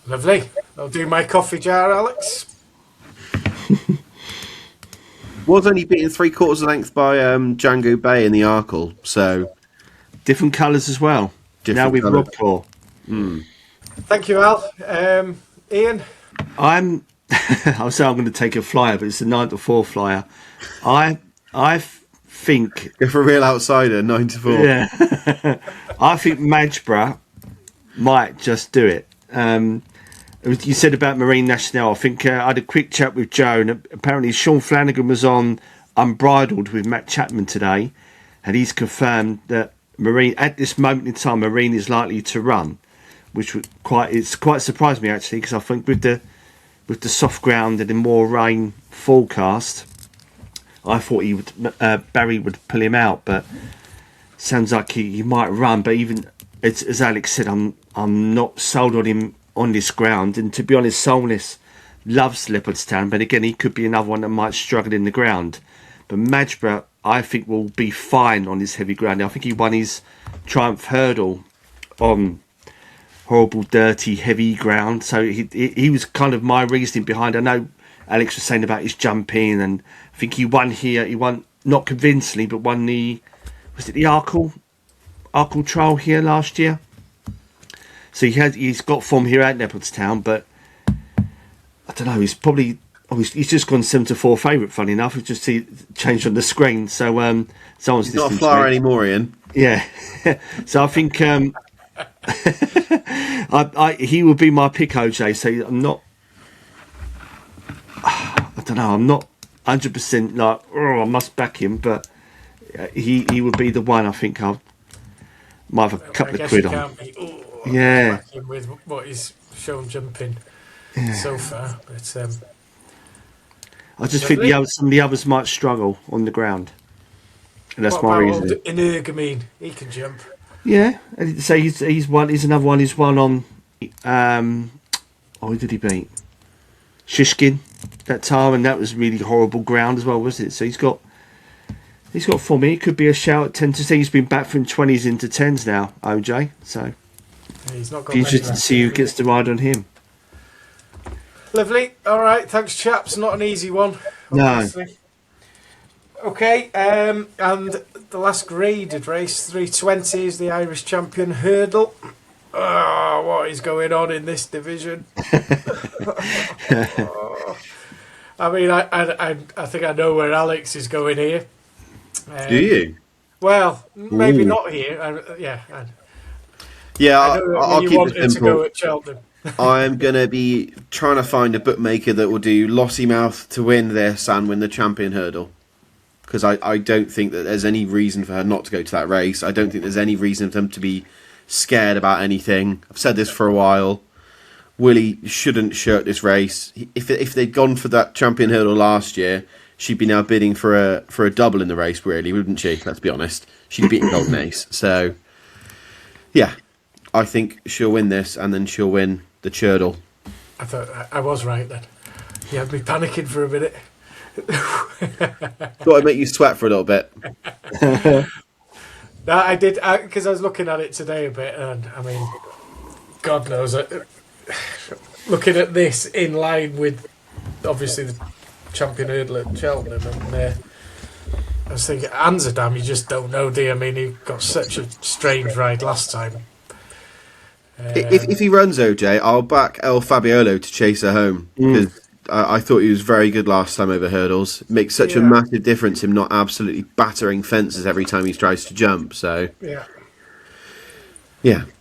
Lovely. I'll do my coffee jar, Alex. Was only beaten 3/4 length by Django Bay in the Arkle, so different colours as well. Now we've Rob Core. Thank you, Al. Ian? I'll say I'm going to take a flyer, but it's a 9-4 flyer. I think if a real outsider, 9-4. Yeah, I think Madgeborough might just do it. You said about Marine Nationale. I think I had a quick chat with Joe, and apparently Sean Flanagan was on Unbridled with Matt Chapman today, and he's confirmed that Marine at this moment in time, Marine is likely to run, which would quite surprised me actually, because I think with the soft ground and the more rain forecast, I thought Barry would pull him out, but sounds like he might run. But even as Alex said, I'm not sold on him on this ground. And to be honest, Solness loves Leopardstown, but again, he could be another one that might struggle in the ground. But Madgeborough, I think, will be fine on this heavy ground. I think he won his Triumph Hurdle on horrible, dirty, heavy ground. So he was kind of my reasoning behind. I know Alex was saying about his jumping, and I think he won here. He won not convincingly, but won the Arkle trial here last year. So he's got form here at Leopardstown, but I don't know. He's probably he's just gone 7-4 favourite. Funny enough, it's just changed on the screen. So someone's He's not a flyer anymore, Ian. Yeah. So I think he would be my pick, OJ. So I'm not. I don't know. I'm not 100% like. Oh, I must back him, but he would be the one. I think I might have a couple of quid on. Yeah. With what he's shown jumping so far, but I just think some of the others might struggle on the ground. And that's my reason. Energumene, he can jump. Yeah, so he's one. He's another one. He's one on. Who did he beat? Shishkin that time, and that was really horrible ground as well, wasn't it? So he's got for me. It could be a shout at 10 to see. He's been back from 20s into 10s now, OJ. So he's not got. Be interested to see who gets to ride on him. Lovely. All right, thanks, chaps. Not an easy one. Obviously. No. Okay, and the last graded race, 320, is the Irish Champion Hurdle. Oh, what is going on in this division? I mean, I think I know where Alex is going here. Do you? Well, maybe not here. I'll keep it simple. To go at Cheltenham. I'm going to be trying to find a bookmaker that will do Lossiemouth to win this and win the Champion Hurdle. Because I don't think that there's any reason for her not to go to that race. I don't think there's any reason for them to be scared about anything. I've said this for a while. Willie shouldn't shirk this race. If they'd gone for that Champion Hurdle last year, she'd be now bidding for a double in the race, really, wouldn't she? Let's be honest. She'd beaten Golden Ace. So, yeah, I think she'll win this, and then she'll win the Churdle. I thought I was right then. You had me panicking for a minute. Thought I'd make you sweat for a little bit. No, I did, because I was looking at it today a bit, and I mean, God knows, looking at this in line with obviously the Champion Hurdle at Cheltenham, and I was thinking, Amsterdam, you just don't know, do you? I mean, he got such a strange ride last time. If he runs, OJ, I'll back El Fabiolo to chase her home, because I thought he was very good last time over hurdles. It makes such a massive difference him not absolutely battering fences every time he tries to jump. So yeah.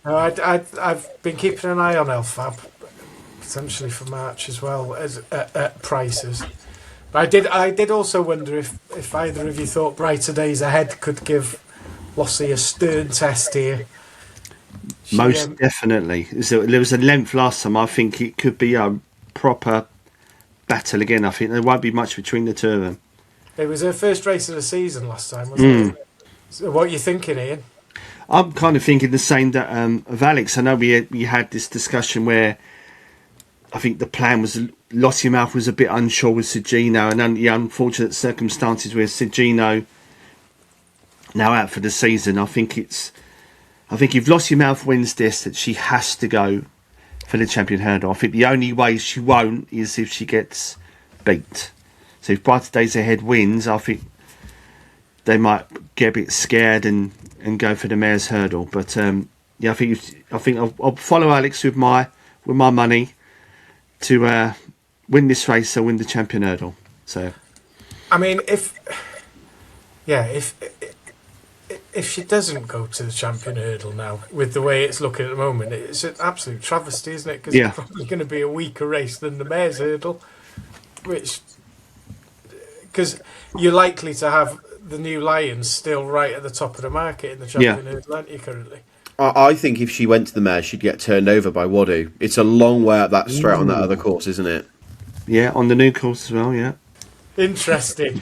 No, I've been keeping an eye on El Fab, potentially for March as well as at prices. But I did also wonder if either of you thought Brighter Days Ahead could give Lossie a stern test here. Most definitely. There was a length last time. I think it could be a proper battle again. I think there won't be much between the two of them. It was her first race of the season last time, wasn't it? So what are you thinking, Ian? I'm kind of thinking the same that of Alex. I know we had this discussion where I think the plan was Lossiemouth was a bit unsure with Sergino, and the unfortunate circumstances where Sergino now out for the season. I think if Lossiemouth wins this, that she has to go for the Champion Hurdle. I think the only way she won't is if she gets beat. So if Brighter Days Ahead wins, I think they might get a bit scared and go for the Mayor's Hurdle. But I think I'll follow Alex with my money to win this race. So win the Champion Hurdle. So, I mean, if she doesn't go to the Champion Hurdle now, with the way it's looking at the moment, it's an absolute travesty, isn't it? Because it's probably going to be a weaker race than the Mayor's Hurdle, because you're likely to have the New Lions still right at the top of the market in the Champion Hurdle, aren't you, currently? I think if she went to the Mayor's, she'd get turned over by Wadu. It's a long way up that straight on that other course, isn't it? Yeah, on the new course as well, yeah. Interesting.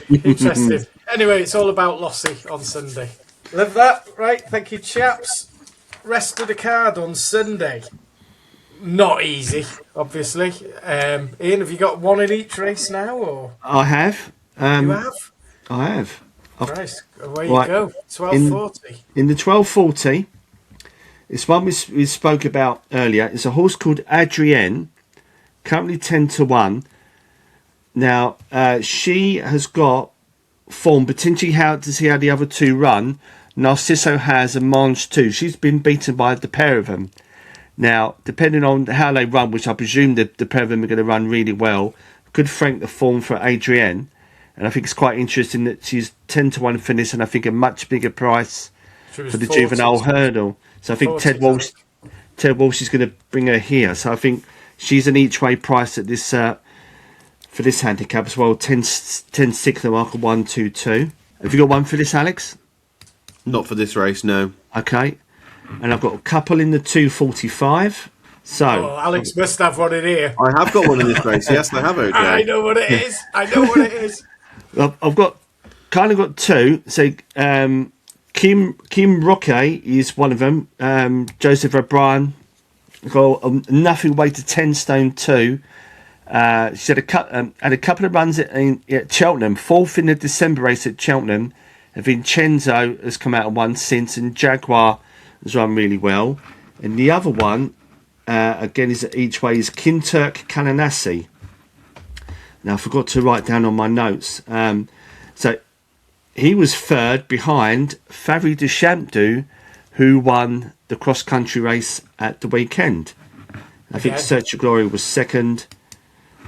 Anyway, it's all about Lossie on Sunday. Love that. Right, thank you, chaps. Rest of the card on Sunday. Not easy, obviously. Ian, have you got one in each race now, or? I have. You have? I have. Right, away you go. 12:40. In the 12:40, it's one we spoke about earlier. It's a horse called Adrienne, currently 10-1. Now, she has got form, potentially to see how the other two run. Narciso has and Mange too. She's been beaten by the pair of them. Now, depending on how they run, which I presume the pair of them are going to run really well, could frank the form for Adrienne. And I think it's quite interesting that she's 10 to 1 finish, and I think a much bigger price for the 40, Juvenile Hurdle. So I think 40, Ted Walsh is going to bring her here. So I think she's an each way price at this for this handicap as well. 10-6 the marker 1-2-2. Have you got one for this, Alex? Not for this race, no. Okay. And I've got a couple in the 245. So Alex must have one in here. I have got one in this race. Yes, I have, OJ. I know what it is. I've got two. So Kim Roque is one of them. Joseph O'Brien got nothing way to 10 stone 2. She had a couple of runs at Cheltenham, 4th in the December race at Cheltenham. Vincenzo has come out and won since, and Jaguar has run really well. And the other one, again, is each way, is Kinturk Kananasi. Now, I forgot to write down on my notes. So he was third behind Favre de Champdou, who won the cross-country race at the weekend. I think Search of Glory was second.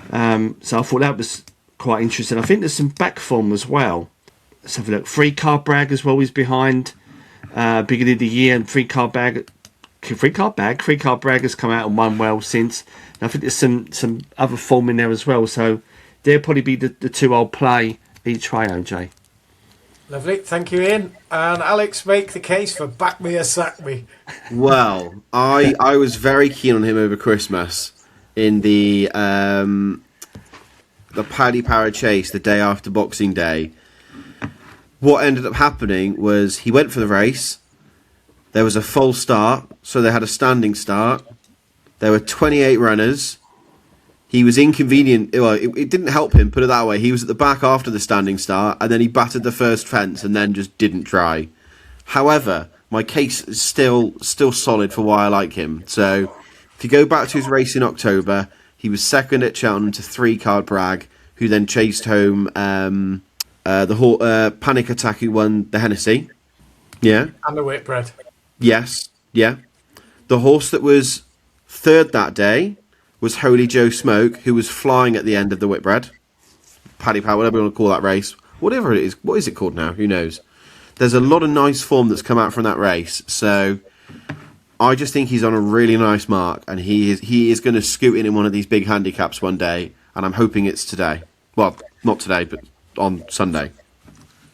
So I thought that was quite interesting. I think there's some back form as well. Let's have a look. Free Card Bragg as well is behind. Beginning of the year, and Free Card Bragg has come out and won well since. And I think there's some other form in there as well. So they'll probably be the two I'll play each way, OJ. Lovely, thank you, Ian. And Alex, make the case for Back Me or Sack Me. Well, I was very keen on him over Christmas in the Paddy Power Chase the day after Boxing Day. What ended up happening was he went for the race. There was a false start, so they had a standing start. There were 28 runners. He was inconvenient. Well, it didn't help him, put it that way. He was at the back after the standing start, and then he battered the first fence and then just didn't try. However, my case is still solid for why I like him. So, if you go back to his race in October, he was second at Cheltenham to 3 Card Bragg, who then chased home the Panic Attack, who won the Hennessy. Yeah. And the Whitbread. Yes. Yeah. The horse that was third that day was Holy Joe Smoke, who was flying at the end of the Whitbread. Paddy Power, whatever you want to call that race. Whatever it is. What is it called now? Who knows? There's a lot of nice form that's come out from that race. So I just think he's on a really nice mark, and he is going to scoot in one of these big handicaps one day, and I'm hoping it's today. Well, not today, but on Sunday.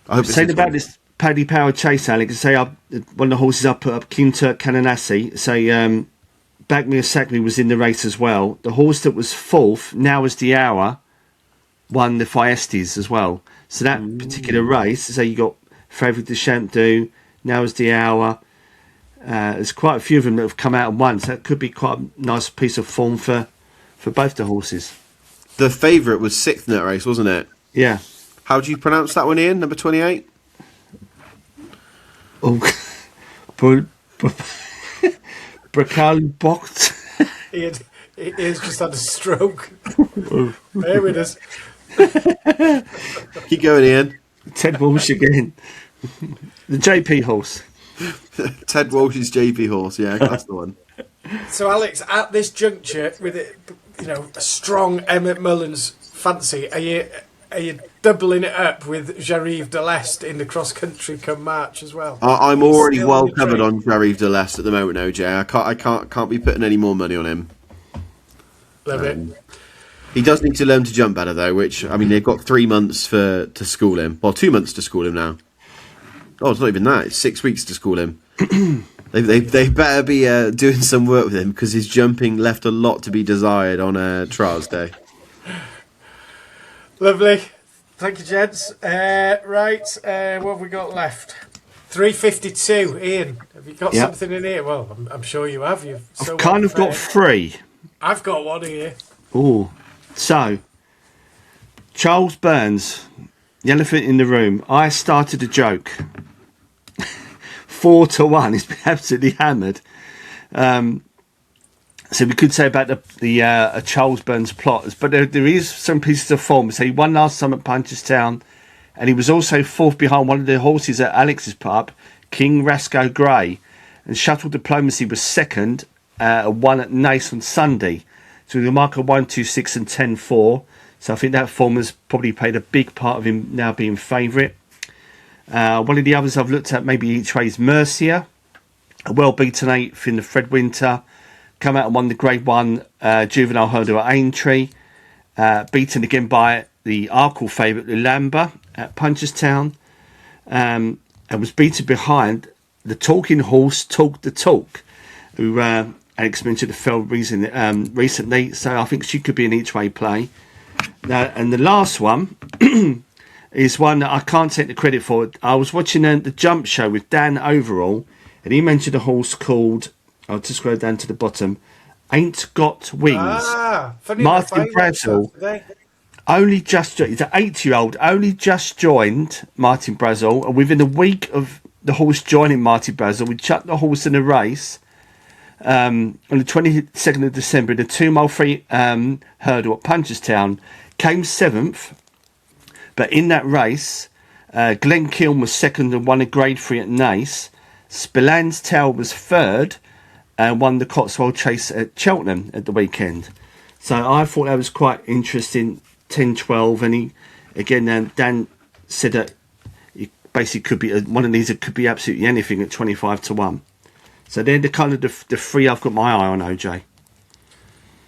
I hope. Saying about this Paddy Power Chase, Alex, say one of the horses I put up, Kinturk Kananasi, say Back Me or Sack Me was in the race as well. The horse that was 4th, Now Is the Hour, won the Fiestes as well. So that particular race, so you got Favre de Champdou, Now Is the Hour. There's quite a few of them that have come out and won, so that could be quite a nice piece of form for both the horses. The favourite was 6th in that race, wasn't it? Yeah. How do you pronounce that one, Ian? Number 28? Oh, Brakal Bocht. He's just had a stroke. There it is. Keep going, Ian. Ted Walsh again. The JP horse. Ted Walsh's JP horse, yeah, that's the one. So, Alex, at this juncture, with it, a strong Emmett Mullins fancy, are you doubling it up with Jarive de l'Est in the cross country come March as well? I'm already well covered on Jarive de l'Est at the moment, OJ. I can't be putting any more money on him. Love it. He does need to learn to jump better, though. Which they've got 3 months to school him. Well, 2 months to school him now. Oh, it's not even that. It's 6 weeks to school him. They better be doing some work with him, because his jumping left a lot to be desired on trials day. Lovely. Thank you, gents. Right, what have we got left? 352. Ian, have you got something in here? Well, I'm sure you have. I've kind of got 3. I've got one here. Oh, so Charles Burns, the elephant in the room. I started a joke. 4 to 1. He's been absolutely hammered. So we could say about the Charles Burns plot, but there is some pieces of form. So he won last time at Punchestown, and he was also 4th behind one of the horses that Alex's put up, King Rasco Grey, and Shuttle Diplomacy was 2nd won at Nace on Sunday. So with a mark of 1-2-6 and 10-4. So I think that form has probably played a big part of him now being favourite. One of the others I've looked at maybe each way is Mercia. A well-beaten 8th in the Fred Winter. Come out and won the Grade 1 Juvenile Hurdle at Aintree. Beaten again by the Arkle favourite Lulamba at Punchestown. And was beaten behind the talking horse Talk the Talk, who Alex mentioned the fell recently. So I think she could be an each way play. Now, and the last one is one that I can't take the credit for. I was watching the Jump Show with Dan Overall, and he mentioned a horse called, I'll just scroll down to the bottom, Ain't Got Wings. Martin Brazel only just joined. He's an 8-year-old, only just joined Martin Brazel, and within a week of the horse joining Martin Brazel, we chucked the horse in a race on the 22nd of December in a 2-mile free hurdle at Punchestown. Came 7th, but in that race, Glenn Kiln was 2nd and won a Grade 3 at Nace. Spillan's Tale was 3rd and won the Cotswold Chase at Cheltenham at the weekend. So I thought that was quite interesting. 10-12, and he again, Dan said that it basically could be one of these. It could be absolutely anything at 25-1. So they're the kind of the three I've got my eye on, OJ.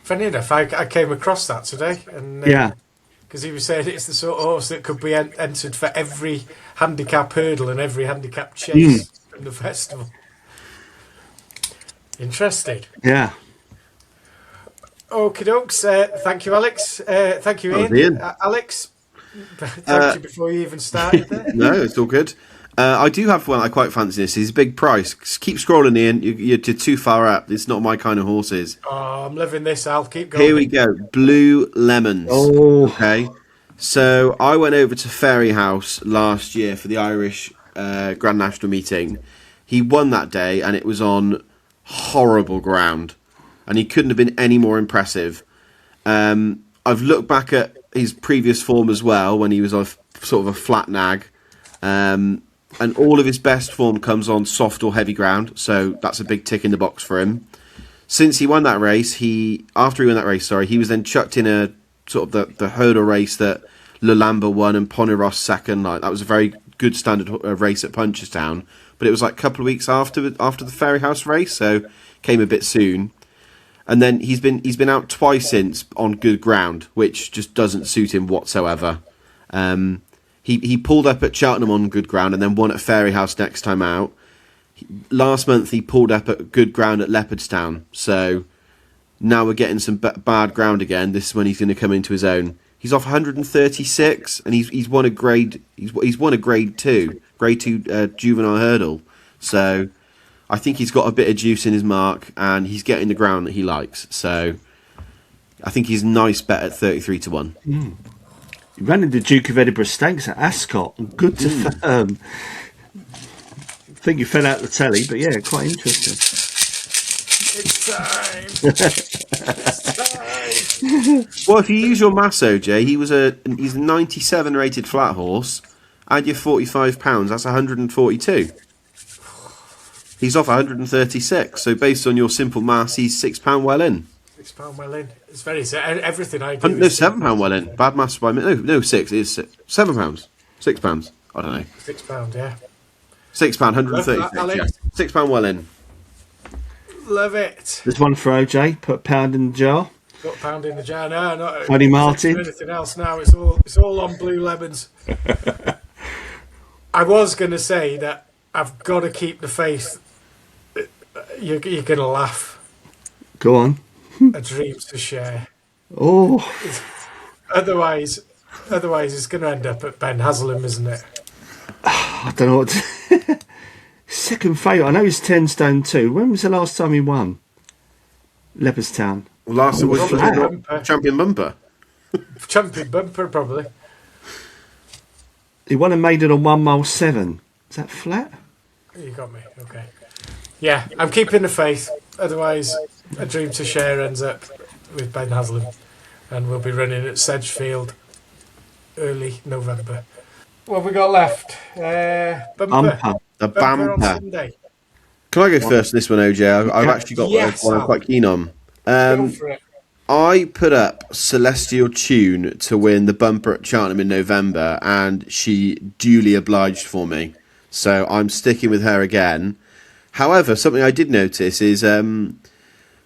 Funny enough, I came across that today, and because he was saying it's the sort of horse that could be entered for every handicap hurdle and every handicap chase from the festival. Interesting. Yeah. Okie dokes. Thank you, Alex. Thank you, Ian. Alex, thank you before you even started there. No, it's all good. I do have one I quite fancy. This is a big price. Keep scrolling, Ian. You're too far up. It's not my kind of horses. Oh, I'm loving this. I'll keep going. Here we go. Blue Lemons. Oh. Okay. So I went over to Ferry House last year for the Irish Grand National meeting. He won that day, and it was on horrible ground. And he couldn't have been any more impressive. I've looked back at his previous form as well, when he was on sort of a flat nag. And all of his best form comes on soft or heavy ground. So that's a big tick in the box for him. Since he won that race, he was then chucked in a sort of the hurdle race that Lulamba won and Poniros second. Like, that was a very good standard race at Punchestown. But it was like a couple of weeks after the Ferry House race, so came a bit soon. And then he's been out twice since on good ground, which just doesn't suit him whatsoever. He pulled up at Cheltenham on good ground and then won at Ferry House next time out. Last month he pulled up at good ground at Leopardstown, so now we're getting some bad ground again. This is when he's going to come into his own. He's off 136, and he's won a grade 2 juvenile hurdle. So I think he's got a bit of juice in his mark, and he's getting the ground that he likes. So I think he's a nice bet at 33-1. He ran in the Duke of Edinburgh Stakes at Ascot. Good to firm. I think he fell out the telly, but yeah, quite interesting. It's time. It's time. Well, if you use your maths, OJ, he's a 97 rated flat horse. Add your £45, that's 142. He's off 136, so based on your simple maths, he's £6 well in. £6 well in. It's very everything I do. No, £7 well in. Bad maths by me. No, six. It's £7. £6. I don't know. £6, yeah. £6, 136. Yeah. £6 well in. Love it. There's one for OJ. Put £1 in the jar. Got £1 in the jar. No, not Funny Martin. Anything else now? It's all on Blue Lemons. I was going to say that I've got to keep the faith. You're going to laugh. Go on. A dream to share. Oh. Otherwise, it's going to end up at Ben Haslam, isn't it? I don't know what. Second favourite. I know he's 10 stone too. When was the last time he won? Leopardstown. Well, last it was Champion Bumper. Champion Bumper, probably. He won a maiden on 1 mile 7. Is that flat? You got me. Okay. Yeah, I'm keeping the faith. Otherwise, a dream to share ends up with Ben Haslam, and we'll be running at Sedgefield early November. What have we got left? Bumper. The Bumper on Bumper. Sunday. Can I go first in this one, OJ? I've actually got one I'm quite keen on. Go for it. I put up Celestial Tune to win the bumper at Cheltenham in November, and she duly obliged for me. So I'm sticking with her again. However, something I did notice is when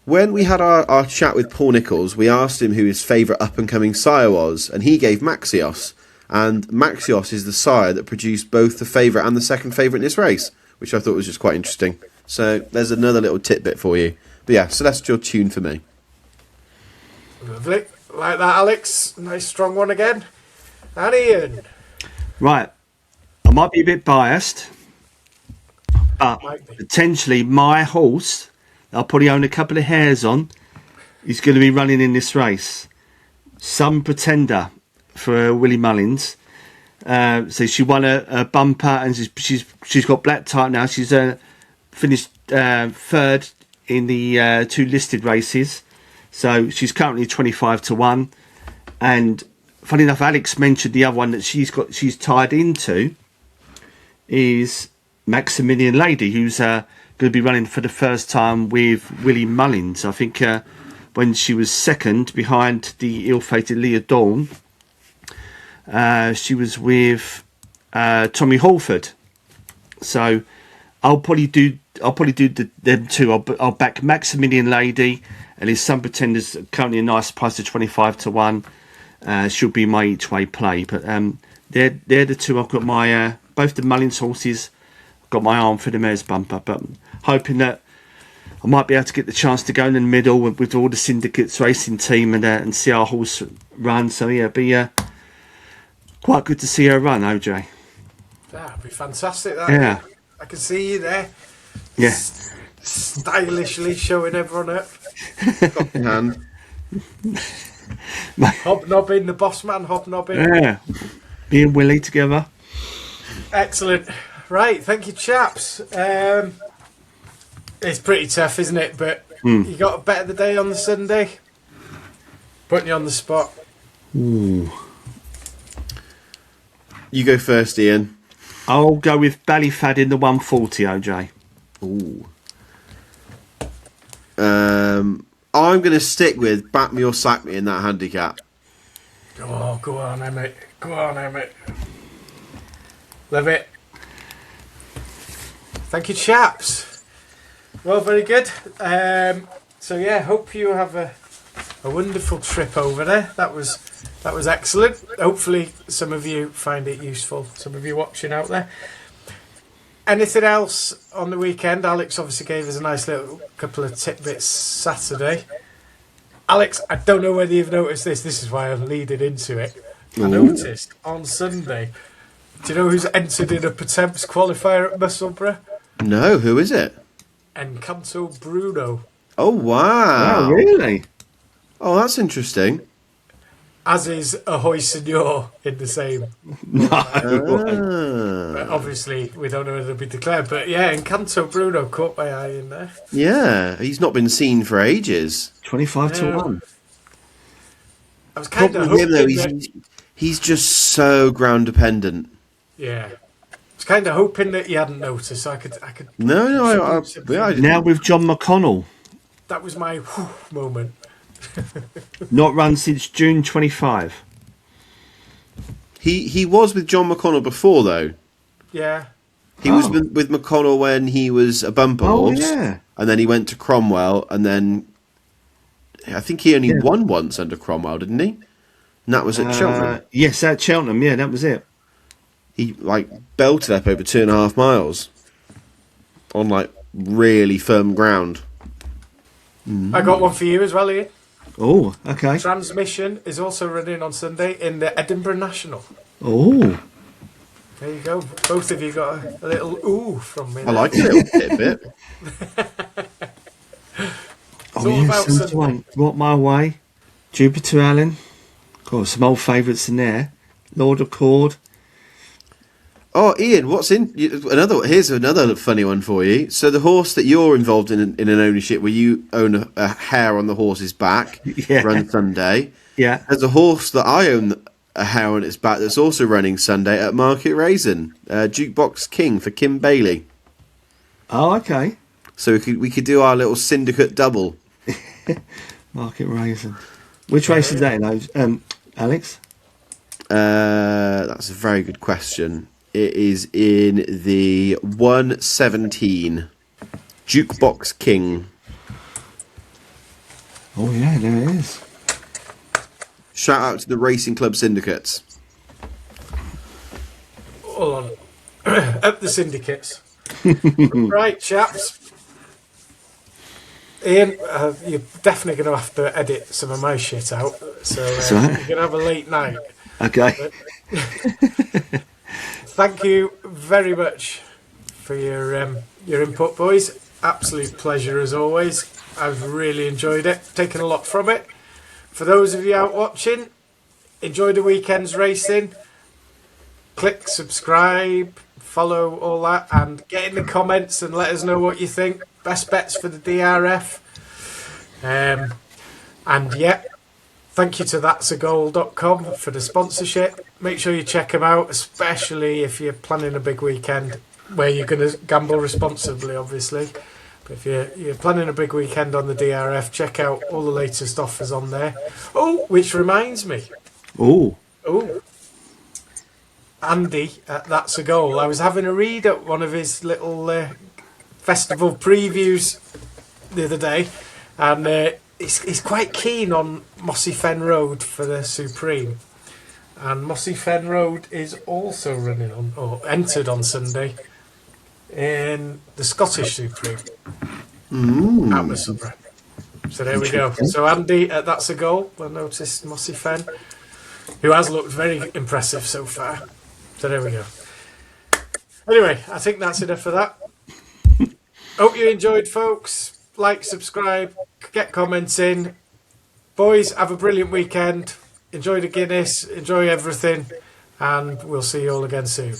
we had our chat with Paul Nichols, we asked him who his favourite up-and-coming sire was, and he gave Maxios. And Maxios is the sire that produced both the favourite and the second favourite in this race, which I thought was just quite interesting. So there's another little tidbit for you. But yeah, Celestial Tune for me. Lovely. Like that, Alex. Nice strong one again. And Ian. Right. I might be a bit biased, but potentially my horse, I'll probably own a couple of hairs on, is going to be running in this race. Some Pretender for Willie Mullins. So she won a bumper, and she's got black type now. She's finished third in the 2 listed races. So she's currently 25-1. And funny enough, Alex mentioned the other one that she's tied into is Maximilian Lady, who's going to be running for the first time with Willie Mullins. I think when she was second behind the ill-fated Leah Dawn, she was with Tommy Halford. So I'll probably do them two. I'll back Maximilian Lady, and his Sun Pretender's currently a nice price of 25-1. Should be my each way play, but they're the two I've got my both the Mullins horses. I've got my arm for the mare's bumper, but hoping that I might be able to get the chance to go in the middle with all the syndicates racing team and see our horse run. So yeah, be quite good to see her run, OJ. That'd be fantastic. Yeah, I can see you there. Yeah, stylishly showing everyone up. Got in hand. Hobnobbing, the boss man hobnobbing. Yeah, me and Willie together. Excellent. Right, thank you, chaps. It's pretty tough, isn't it? But you got a bet of the day on the Sunday. Putting you on the spot. Ooh. You go first, Ian. I'll go with Ballyfad in the 140, OJ. Ooh. I'm going to stick with back me or sack me in that handicap. Oh, go on, Emmett. Go on, Emmett. Love it. Thank you, chaps. Well, very good. So yeah, hope you have a wonderful trip over there. That was excellent. Hopefully some of you find it useful. Some of you watching out there. Anything else on the weekend? Alex obviously gave us a nice little couple of tidbits Saturday. Alex, I don't know whether you've noticed this. This is why I'm leading into it. I noticed on Sunday. Do you know who's entered in a Pertemps qualifier at Musselburgh? No, who is it? Encanto Bruno. Oh, wow. Oh, really? Oh, that's interesting. As is Ahoy Senor in the same. No. But obviously, we don't know whether it'll be declared. But yeah, Encanto Bruno caught my eye in there. Yeah, he's not been seen for ages. 25-1. I was kind of Him, though, hoping he's just so ground dependent. Yeah. I was kind of hoping that you hadn't noticed, so I could. No, I didn't. Now with John McConnell. That was my moment. Not run since June 25. He was with John McConnell before, though. Yeah. He was with McConnell when he was a bumper horse. Yeah. And then he went to Cromwell, and then I think he only won once under Cromwell, didn't he? And that was at Cheltenham. Yes, at Cheltenham. Yeah, that was it. He belted up over 2.5 miles on really firm ground. I got one for you as well, Ian. Oh, okay. Transmission is also running on Sunday in the Edinburgh National. Oh. There you go. Both of you got a little ooh from me. I like a little bit. It's all about Sunday. What my way? Jupiter Allen. Got some old favourites in there. Lord of Cord. Oh, Ian, what's in here's another funny one for you. So the horse that you're involved in an ownership where you own a hair on the horse's back, run Sunday. Yeah. There's a horse that I own a hair on its back that's also running Sunday at Market Raisin. Jukebox King for Kim Bailey. Oh, okay. So we could do our little syndicate double. Market racing. Which race is that in, Alex? That's a very good question. It is in the 117 Jukebox King. Oh yeah, there it is. Shout out to the Racing Club syndicates. Hold on. Up the syndicates. Right, chaps. Ian, you're definitely going to have to edit some of my shit out. So you're going to have a late night. Okay. Thank you very much for your input, boys. Absolute pleasure as always. I've really enjoyed it. Taken a lot from it. For those of you out watching, enjoy the weekend's racing. Click subscribe, follow, all that, and get in the comments and let us know what you think. Best bets for the DRF. And yeah, thank you to that'sagoal.com for the sponsorship. Make sure you check them out, especially if you're planning a big weekend where you're going to gamble responsibly, obviously. But if you're planning a big weekend on the DRF, check out all the latest offers on there. Oh, which reminds me. Oh. Andy at That's a Goal. I was having a read at one of his little festival previews the other day, and he's quite keen on Mossy Fen Road for the Supreme. And Mossy Fen Road is also running on, or entered on Sunday, in the Scottish Supreme at Musselburgh. So there we go. So Andy at That's a Goal. I noticed Mossy Fen, who has looked very impressive so far. So there we go. Anyway, I think that's enough for that. Hope you enjoyed, folks. Like, subscribe, get comments in. Boys, have a brilliant weekend. Enjoy the Guinness, enjoy everything, and we'll see you all again soon.